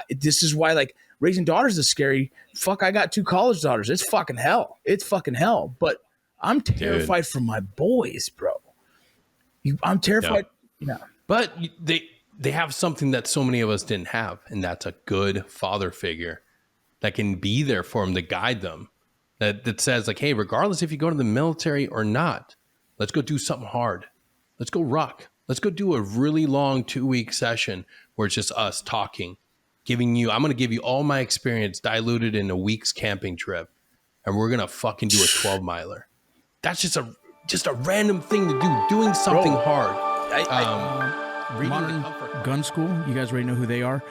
This is why, like, raising daughters is scary. Fuck, I got 2 college daughters. It's fucking hell. It's fucking hell. But I'm terrified for my boys, bro. I'm terrified. Yeah. But they have something that so many of us didn't have, and that's a good father figure that can be there for them to guide them. That says, like, hey, regardless if you go to the military or not, let's go do something hard. Let's go rock. Let's go do a really long 2-week session where it's just us talking, I'm going to give you all my experience diluted in a week's camping trip. And we're going to fucking do a 12-miler. That's just a random thing to do, doing something hard. Modern Gun School, you guys already know who they are.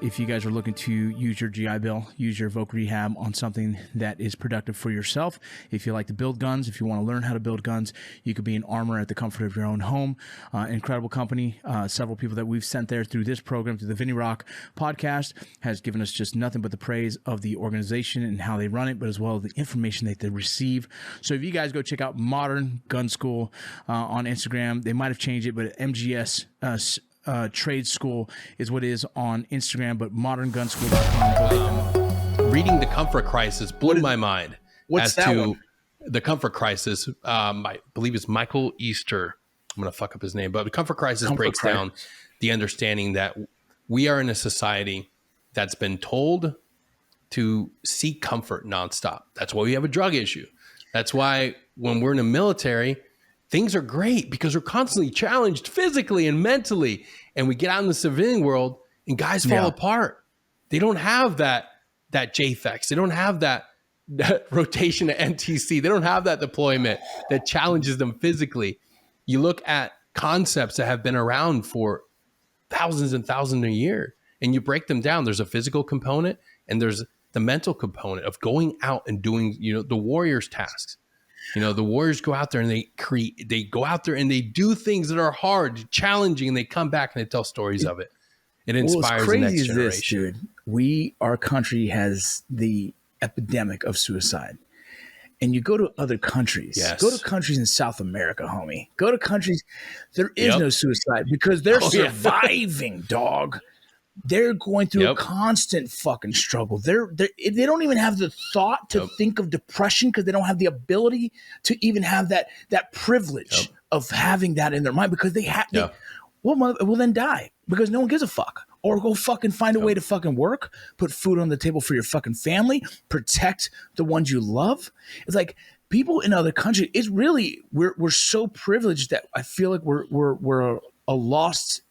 If you guys are looking to use your GI Bill, use your Voc Rehab on something that is productive for yourself. If you like to build guns, if you want to learn how to build guns, you could be an armor at the comfort of your own home. Incredible company. Several people that we've sent there through this program, through the VinnyRoc podcast, has given us just nothing but the praise of the organization and how they run it, but as well as the information that they receive. So if you guys go check out Modern Gun School on Instagram, they might have changed it, but MGS Trade School is what is on Instagram, but moderngunschool.com. Reading The Comfort Crisis blew my mind. What's that one? The Comfort Crisis, I believe it's Michael Easter. I'm going to fuck up his name, but The Comfort Crisis breaks down the understanding that we are in a society that's been told to seek comfort nonstop. That's why we have a drug issue. That's why when we're in the military, things are great because we're constantly challenged physically and mentally. And we get out in the civilian world and guys fall apart. They don't have that JFEX. They don't have that rotation to NTC. They don't have that deployment that challenges them physically. You look at concepts that have been around for thousands and thousands of years, and you break them down. There's a physical component and there's the mental component of going out and doing, the warrior's tasks. The warriors go out there and they go out there and they do things that are hard, challenging, and they come back and they tell stories of it. It inspires the next generation. Dude, our country has the epidemic of suicide. And you go to other countries, go to countries in South America, homie. Go to countries, there is no suicide because they're surviving, dog. They're going through a constant fucking struggle. They don't even have the thought to think of depression because they don't have the ability to even have that privilege of having that in their mind because they will then die because no one gives a fuck. Or go fucking find a way to fucking work, put food on the table for your fucking family, protect the ones you love. It's like people in other countries. It's really we're so privileged that I feel like we're a lost.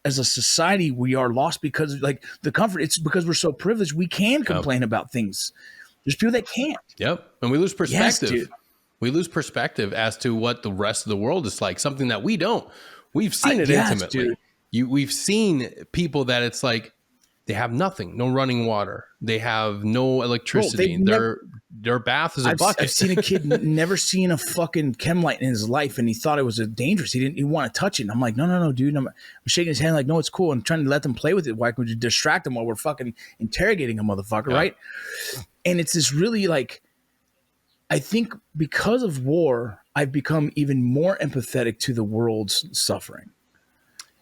As a society, we are lost because like the comfort. It's because we're so privileged. We can complain about things. There's people that can't. Yep, and we lose perspective. Yes, dude. We lose perspective as to what the rest of the world is like. Something that we don't. We've seen it intimately. Dude. We've seen people that it's like they have nothing, no running water. They have no electricity. Their bath is a bucket. I've seen a kid never seen a fucking chem light in his life, and he thought it was dangerous. He didn't even want to touch it. And I'm like, no, dude. I'm shaking his hand like, no, it's cool. I'm trying to let them play with it. Why could you distract them while we're fucking interrogating a motherfucker, right? And it's this really like, I think because of war, I've become even more empathetic to the world's suffering.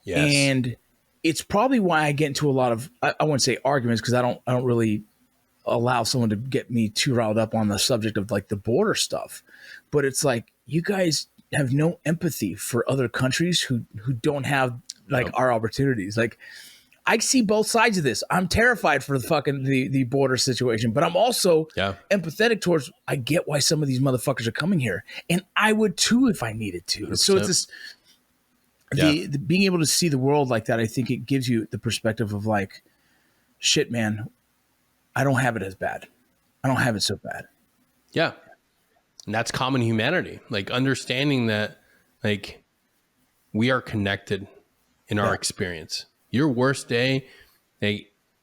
Yes. And it's probably why I get into a lot of, I wouldn't say arguments because I don't really allow someone to get me too riled up on the subject of like the border stuff. But it's like, you guys have no empathy for other countries who don't have like our opportunities. Like I see both sides of this. I'm terrified for the fucking the border situation, but I'm also empathetic towards, I get why some of these motherfuckers are coming here. And I would too if I needed to. 100%. So it's this, the being able to see the world like that, I think it gives you the perspective of like, shit, man, I don't have it as bad. I don't have it so bad. Yeah. And that's common humanity. Like understanding that like we are connected in our experience. Your worst day,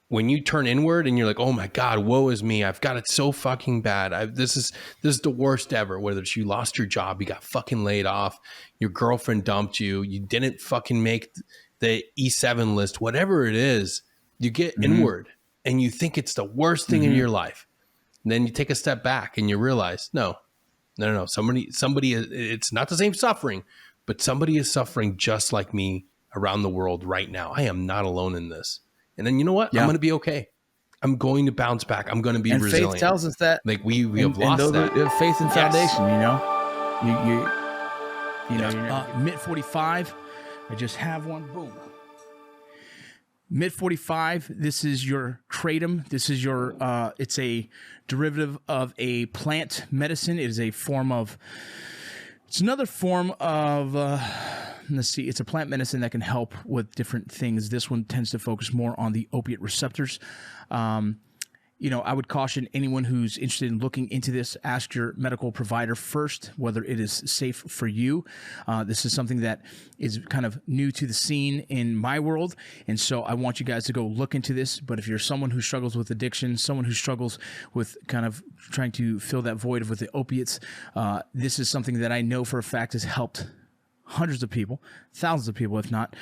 when you turn inward and you're like, oh my God, woe is me. I've got it so fucking bad. This is the worst ever. Whether it's you lost your job, you got fucking laid off, your girlfriend dumped you, you didn't fucking make the E7 list, whatever it is, you get inward and you think it's the worst thing in your life. And then you take a step back and you realize, no. Somebody, it's not the same suffering, but somebody is suffering just like me around the world right now. I am not alone in this. And then you know what? I'm going to be okay. I'm going to bounce back. I'm going to be resilient. Faith tells us that. Like we have lost that. Faith and foundation, Mid 45. I just have one. Boom. Mid 45. This is your kratom. This is your. It's a derivative of a plant medicine. It is a form of. It's another form of. Let's see. It's a plant medicine that can help with different things. This one tends to focus more on the opiate receptors. I would caution anyone who's interested in looking into this, ask your medical provider first whether it is safe for you. This is something that is kind of new to the scene in my world, and so I want you guys to go look into this. But if you're someone who struggles with addiction, someone who struggles with kind of trying to fill that void with the opiates, this is something that I know for a fact has helped hundreds of people, thousands of people, if not.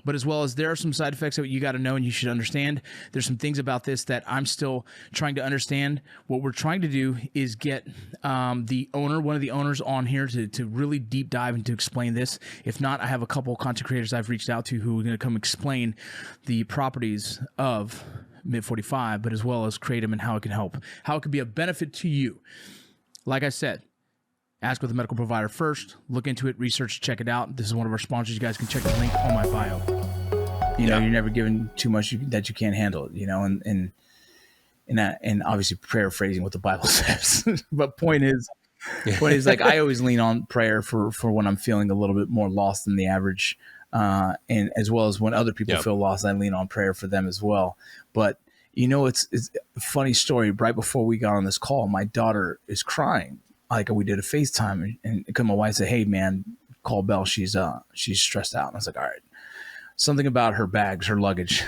But as well as there are some side effects that you got to know and you should understand. There's some things about this that I'm still trying to understand. What we're trying to do is get one of the owners on here to really deep dive and to explain this. If not, I have a couple of content creators I've reached out to who are going to come explain the properties of Mid 45, but as well as kratom and how it can help, how it could be a benefit to you. Like I said, ask with a medical provider first. Look into it, research, check it out. This is one of our sponsors. You guys can check the link on my bio. You're never given too much that you can't handle it, and obviously paraphrasing what the Bible says. But point is like I always lean on prayer for when I'm feeling a little bit more lost than the average. And as well as when other people feel lost, I lean on prayer for them as well. But it's a funny story. Right before we got on this call, my daughter is crying. Like we did a FaceTime, and my wife said, "Hey man, call Belle. She's stressed out." And I was like, "All right." Something about her bags, her luggage,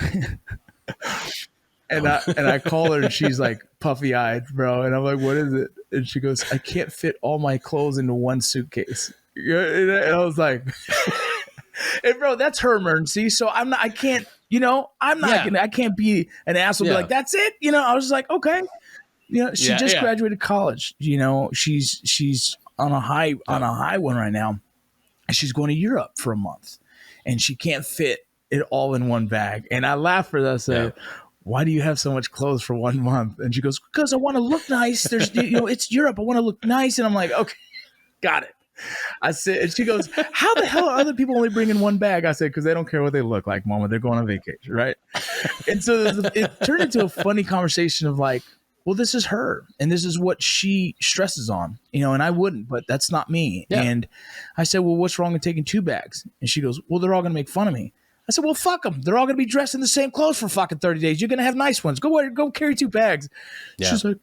and I call her, and she's like puffy eyed, bro. And I'm like, "What is it?" And she goes, "I can't fit all my clothes into one suitcase." And I was like, "And bro, that's her emergency. So I can't I can't be an asshole. Be like, that's it. I was just like, okay." She just graduated college. She's on a high one right now. And she's going to Europe for a month, and she can't fit it all in one bag. And I laugh for that. I say, "Why do you have so much clothes for 1 month?" And she goes, "Because I want to look nice. There's, it's Europe. I want to look nice." And I'm like, "Okay, got it." I said, and she goes, "How the hell are other people only bringing one bag?" I said, "Because they don't care what they look like, Mama. They're going on vacation, right?" And so it turned into a funny conversation of like, well, this is her, and this is what she stresses on, and I wouldn't, but that's not me. Yeah. And I said, well, what's wrong with taking 2 bags? And she goes, well, they're all going to make fun of me. I said, well, fuck them. They're all going to be dressed in the same clothes for fucking 30 days. You're going to have nice ones. Go carry 2 bags. Yeah. She's like,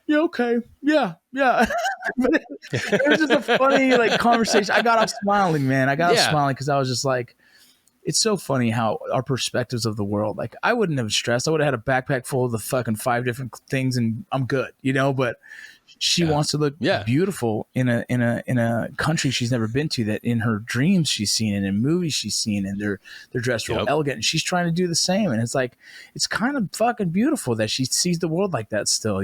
yeah, okay. Yeah. But it was just a funny conversation. I got off smiling, man. Because I was just like, it's so funny how our perspectives of the world, like I wouldn't have stressed. I would have had a backpack full of the fucking 5 different things and I'm good, but she wants to look beautiful in a country she's never been to, that in her dreams she's seen and in movies she's seen, and they're dressed real elegant, and she's trying to do the same. And it's like, it's kind of fucking beautiful that she sees the world like that still,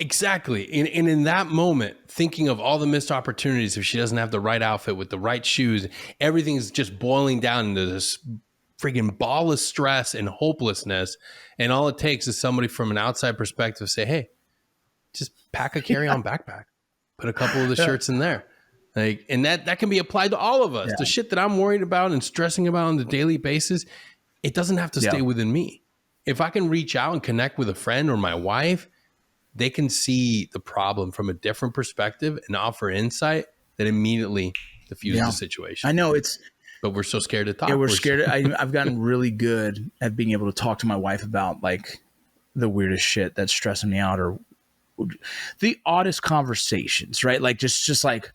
Exactly. And in that moment, thinking of all the missed opportunities, if she doesn't have the right outfit with the right shoes, everything's just boiling down into this freaking ball of stress and hopelessness. And all it takes is somebody from an outside perspective say, hey, just pack a carry-on backpack, put a couple of the shirts in there. And that can be applied to all of us. Yeah. The shit that I'm worried about and stressing about on a daily basis, it doesn't have to stay within me. If I can reach out and connect with a friend or my wife, they can see the problem from a different perspective and offer insight that immediately diffuses the situation. I know but we're so scared to talk. Yeah, we're scared. I've gotten really good at being able to talk to my wife about like the weirdest shit that's stressing me out, or the oddest conversations, right? Like just like,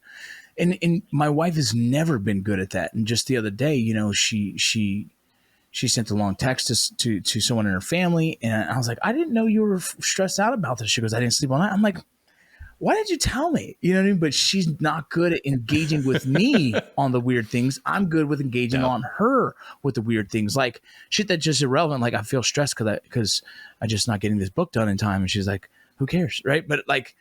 And my wife has never been good at that. And just the other day, you know, she sent a long text to someone in her family, and I was like, I didn't know you were stressed out about this. She goes, I didn't sleep all night. I'm like, why did you tell me? You know what I mean? But she's not good at engaging with me on the weird things. I'm good with engaging on her with the weird things, like shit that's just irrelevant. Like I feel stressed because I'm just not getting this book done in time. And she's like, who cares? Right. But like,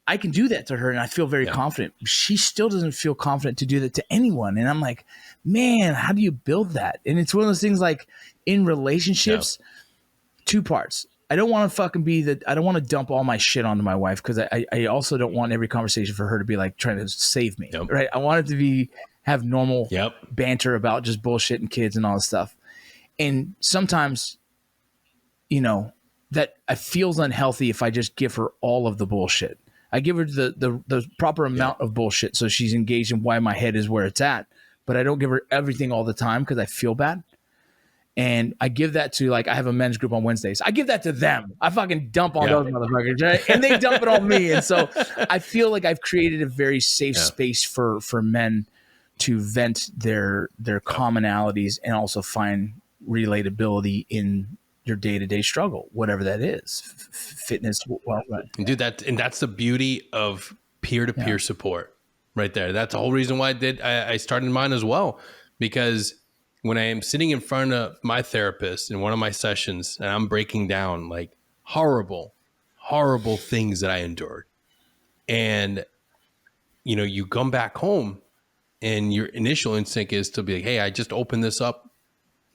I can do that to her and I feel very confident. She still doesn't feel confident to do that to anyone. And I'm like, man, how do you build that? And it's one of those things like in relationships, two parts. I don't want to I don't want to dump all my shit onto my wife, because I also don't want every conversation for her to be like trying to save me, right? I want it to have normal banter about just bullshit and kids and all this stuff. And sometimes, you know, that I feels unhealthy if I just give her all of the bullshit. I give her the proper amount of bullshit so she's engaged in why my head is where it's at, but I don't give her everything all the time because I feel bad. And I give that to, like, I have a men's group on Wednesdays. I give that to them. I fucking dump on those motherfuckers, right? And they dump it on me. And so I feel like I've created a very safe space for men to vent their commonalities and also find relatability in your day-to-day struggle, whatever that is, fitness. Dude, that's the beauty of peer-to-peer support right there. That's the whole reason why I started mine as well, because when I am sitting in front of my therapist in one of my sessions and I'm breaking down like horrible things that I endured, and you know, you come back home and your initial instinct is to be like, hey, I just opened this up.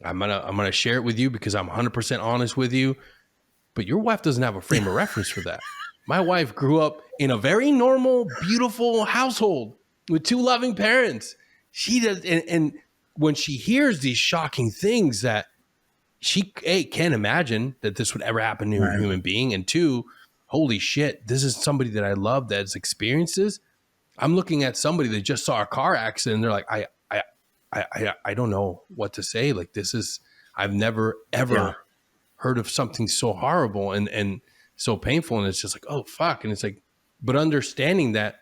I'm gonna share it with you because I'm 100% honest with you. But your wife doesn't have a frame of reference for that. My wife grew up in a very normal, beautiful household with two loving parents. She does, and when she hears these shocking things that she can't imagine that this would ever happen to a human being, and two, holy shit, this is somebody that I love that's experienced this. I'm looking at somebody that just saw a car accident, and they're like, I don't know what to say. Like, I've never ever heard of something so horrible and so painful. And it's just like, oh fuck. And it's like, but understanding that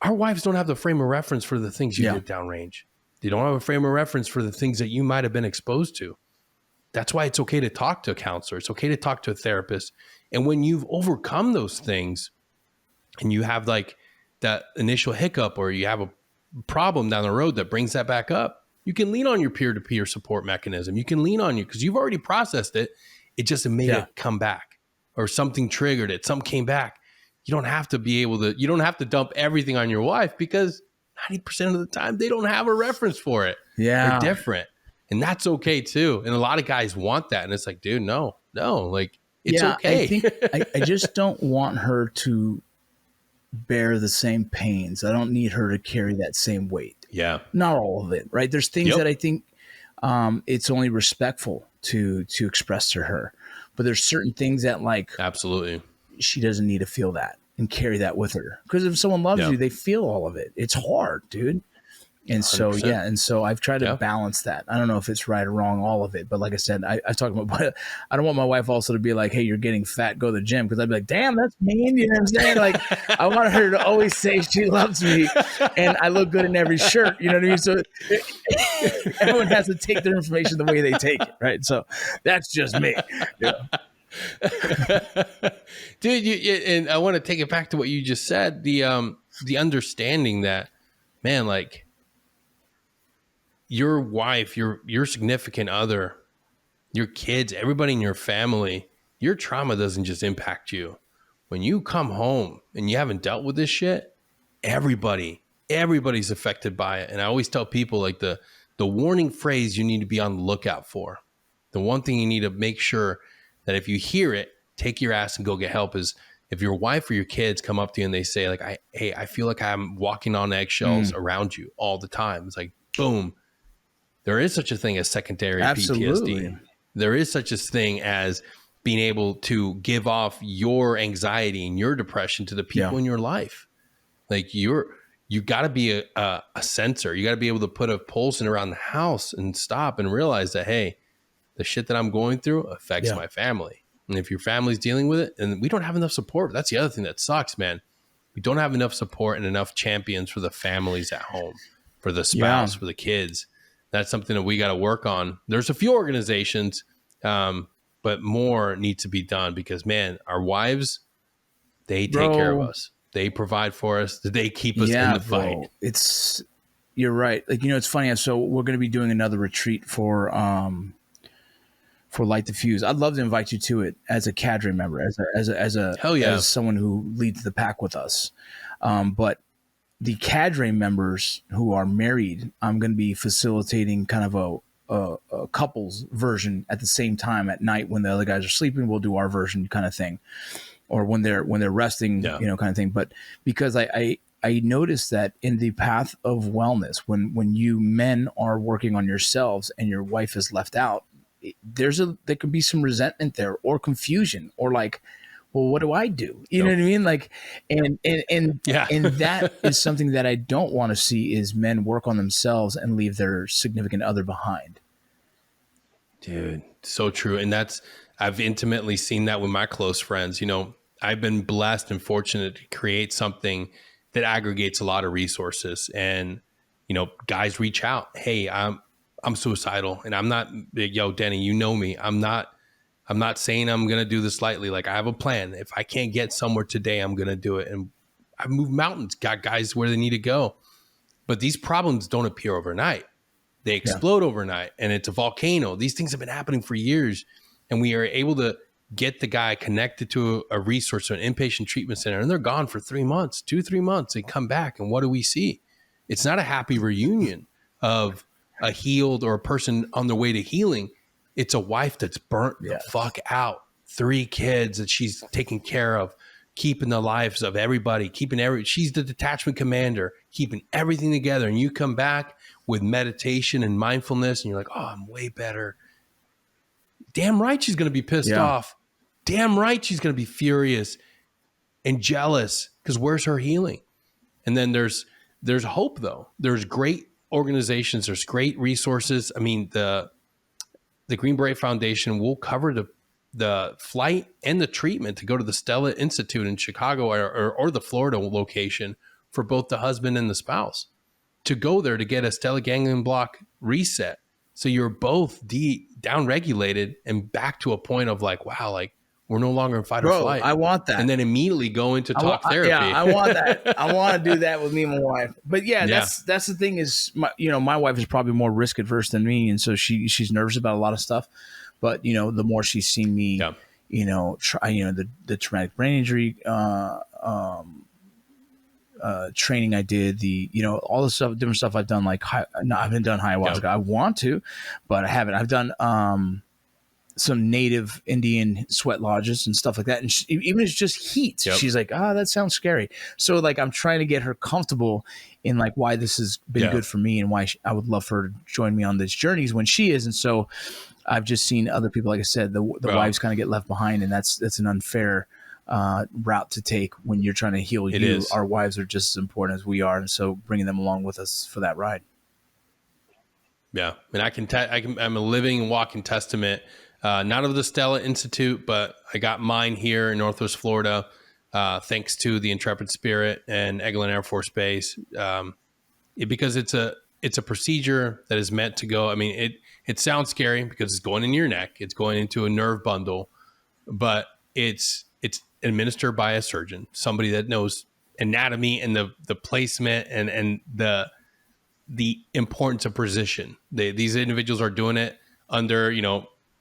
our wives don't have the frame of reference for the things you did downrange. They don't have a frame of reference for the things that you might have been exposed to. That's why it's okay to talk to a counselor. It's okay to talk to a therapist. And when you've overcome those things and you have like that initial hiccup, or you have a problem down the road that brings that back up, you can lean on your peer-to-peer support mechanism. You can lean on you because you've already processed it. It just made it come back, or something triggered it. Something came back. You don't have to dump everything on your wife, because 90% of the time they don't have a reference for it. They're different. And that's okay too. And a lot of guys want that. And it's like, dude, no, like it's okay. I think I just don't want her to bear the same pains. I don't need her to carry that same weight. Yeah. Not all of it, right? There's things that I think it's only respectful to express to her. But there's certain things that, like, absolutely, she doesn't need to feel that and carry that with her. Because if someone loves you, they feel all of it. It's hard, dude. And 100%. So, and so I've tried to balance that. I don't know if it's right or wrong, all of it. But like I said, I talk about, I don't want my wife also to be like, hey, you're getting fat, go to the gym. Because I'd be like, damn, that's mean. You know what I'm saying? Like, I want her to always say she loves me and I look good in every shirt. You know what I mean? So everyone has to take their information the way they take it, right? So that's just me. You know? Dude, and I want to take it back to what you just said. The understanding that, man, like, your wife, your significant other, your kids, everybody in your family, your trauma doesn't just impact you. When you come home and you haven't dealt with this shit, everybody's affected by it. And I always tell people, like, the warning phrase you need to be on the lookout for, the one thing you need to make sure that if you hear it, take your ass and go get help, is if your wife or your kids come up to you and they say, like, I feel like I'm walking on eggshells around you all the time. It's like, boom. There is such a thing as secondary PTSD. There is such a thing as being able to give off your anxiety and your depression to the people in your life. Like, you got to be a sensor. You got to be able to put a pulse in around the house and stop and realize that, hey, the shit that I'm going through affects my family. And if your family's dealing with it, and we don't have enough support, that's the other thing that sucks, man. we don't have enough support and enough champions for the families at home, for the spouse, for the kids. That's something that we got to work on. There's a few organizations, but more needs to be done because, man, our wives, they take care of us. They provide for us. They keep us in the fight. You're right. Like, it's funny. So we're going to be doing another retreat for Light the Fuse. I'd love to invite you to it as a cadre member, as someone who leads the pack with us. But the cadre members who are married, I'm going to be facilitating kind of a couples version at the same time at night when the other guys are sleeping. We'll do our version kind of thing, or when they're resting, kind of thing. But because I noticed that in the path of wellness, when you men are working on yourselves and your wife is left out, there could be some resentment there or confusion or like, well, what do I do? You know what I mean? Like, and that is something that I don't want to see is men work on themselves and leave their significant other behind. Dude, so true. And I've intimately seen that with my close friends. I've been blessed and fortunate to create something that aggregates a lot of resources, and, guys reach out. Hey, I'm suicidal, and I'm not, Denny, you know me. I'm not saying I'm going to do this lightly. Like, I have a plan. If I can't get somewhere today, I'm going to do it. And I've moved mountains, got guys where they need to go. But these problems don't appear overnight. They explode overnight, and it's a volcano. These things have been happening for years, and we are able to get the guy connected to a resource or an inpatient treatment center, and they're gone for 3 months, 2-3 months. They come back, and what do we see? It's not a happy reunion of a healed or a person on their way to healing. It's a wife that's burnt the fuck out. 3 kids that she's taking care of, keeping the lives of everybody, she's the detachment commander, keeping everything together. And you come back with meditation and mindfulness, and you're like, oh, I'm way better. Damn right she's going to be pissed off. Damn right she's going to be furious and jealous, because where's her healing? And then there's hope, though. There's great organizations. There's great resources. I mean, the Green Beret Foundation will cover the flight and the treatment to go to the Stella Institute in Chicago or the Florida location for both the husband and the spouse, to go there to get a Stella ganglion block reset. So you're both down-regulated and back to a point of like, wow, like we're no longer in fight or flight. I want that. And then immediately go into talk therapy. I want that. I want to do that with me and my wife. But that's the thing is, my wife is probably more risk adverse than me. And so she's nervous about a lot of stuff. But, the more she's seen me, try, the traumatic brain injury, training I did, all the stuff, different stuff I've done, like, I haven't done ayahuasca. I want to, but I haven't. I've done, some native Indian sweat lodges and stuff like that. And even it's just heat. She's like, that sounds scary. So like, I'm trying to get her comfortable in like why this has been good for me and why I would love for her to join me on these journeys when she is. And so I've just seen other people, like I said, the wives kind of get left behind, and that's an unfair route to take when you're trying to heal you. Is. Our wives are just as important as we are. And so bringing them along with us for that ride. Yeah. And I'm a living and walking testament, not of the Stella Institute, but I got mine here in Northwest Florida, thanks to the Intrepid Spirit and Eglin Air Force Base, because it's a procedure that is meant to go. I mean, it sounds scary because it's going in your neck, it's going into a nerve bundle, but it's administered by a surgeon, somebody that knows anatomy and the placement and the importance of precision. These individuals are doing it under,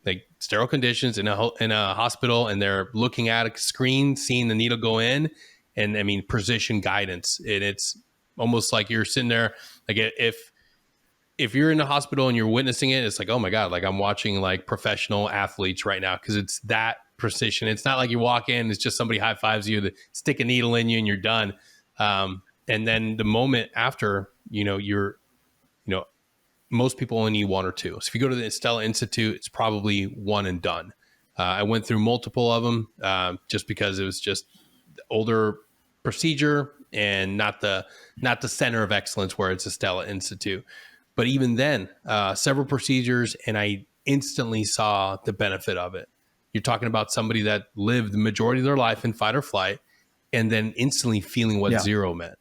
like sterile conditions in a hospital, and they're looking at a screen, seeing the needle go in, and I mean, precision guidance. And it's almost like you're sitting there, like if you're in the hospital and you're witnessing it, it's like, oh my God, like I'm watching like professional athletes right now, because it's that precision. It's not like you walk in, it's just somebody high fives you, to stick a needle in you, and you're done. And then the moment after, most people only need 1 or 2. So if you go to the Stella Institute, it's probably 1 and done. I went through multiple of them just because it was just older procedure and not the center of excellence where it's a Stella Institute. But even then, several procedures, and I instantly saw the benefit of it. You're talking about somebody that lived the majority of their life in fight or flight, and then instantly feeling what zero meant.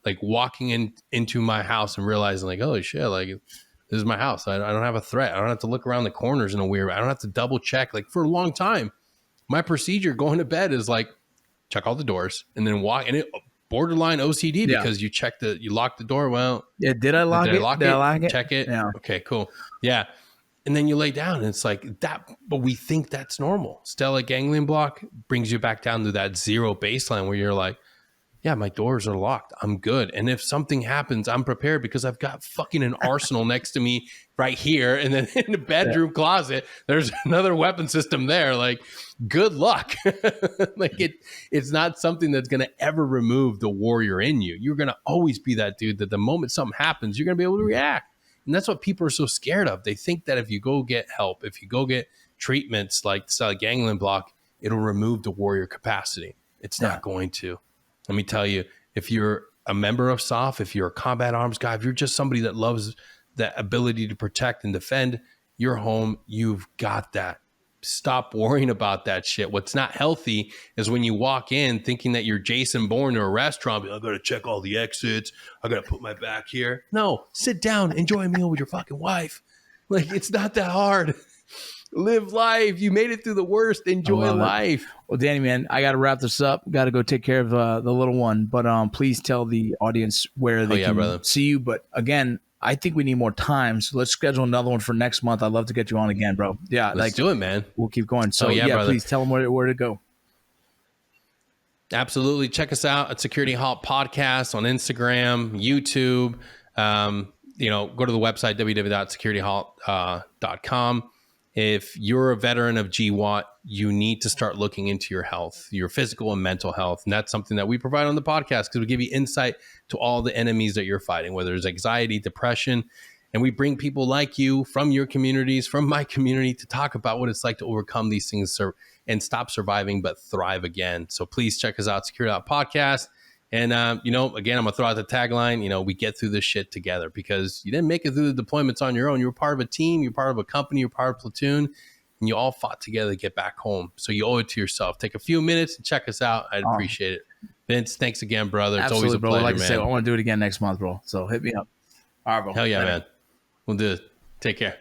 Like walking into my house and realizing like, holy shit, like this is my house. I don't have a threat. I don't have to look around the corners in a weird way. I don't have to double check. Like for a long time, my procedure going to bed is like check all the doors and then walk, and it borderline OCD because you lock the door. Well, did I lock it? Did I lock it? Check it. Yeah. Okay, cool. Yeah. And then you lay down and it's like that, but we think that's normal. Stellate ganglion block brings you back down to that zero baseline where you're like, yeah, my doors are locked. I'm good. And if something happens, I'm prepared because I've got fucking an arsenal next to me right here. And then in the bedroom closet, there's another weapon system there. Like, good luck. Like it's not something that's going to ever remove the warrior in you. You're going to always be that dude that the moment something happens, you're going to be able to react. And that's what people are so scared of. They think that if you go get help, if you go get treatments like the stellate ganglion block, it'll remove the warrior capacity. It's not going to. Let me tell you, if you're a member of SOF, if you're a combat arms guy, if you're just somebody that loves that ability to protect and defend your home, you've got that. Stop worrying about that shit. What's not healthy is when you walk in thinking that you're Jason Bourne to a restaurant. I got to check all the exits. I got to put my back here. No, sit down, enjoy a meal with your fucking wife. Like, it's not that hard. Live life. You made it through the worst. Enjoy life. Well, Danny, man, I got to wrap this up. Got to go take care of the little one. But please tell the audience where they can see you. But again, I think we need more time. So let's schedule another one for next month. I'd love to get you on again, bro. Yeah, let's do it, man. We'll keep going. So please tell them where to go. Absolutely. Check us out at Security Halt Podcast on Instagram, YouTube. Go to the website, www.securityhalt.com. If you're a veteran of GWAT, you need to start looking into your health, your physical and mental health. And that's something that we provide on the podcast because we give you insight to all the enemies that you're fighting, whether it's anxiety, depression. And we bring people like you from your communities, from my community, to talk about what it's like to overcome these things and stop surviving, but thrive again. So please check us out, Security Out Podcast. And, again, I'm going to throw out the tagline, we get through this shit together because you didn't make it through the deployments on your own. You were part of a team. You're part of a company. You're part of a platoon. And you all fought together to get back home. So you owe it to yourself. Take a few minutes and check us out. I'd appreciate it. Vince, thanks again, brother. It's always a pleasure, bro. Like man. I said, I want to do it again next month, bro. So hit me up. All right, bro. Hell yeah, man. We'll do it. Take care.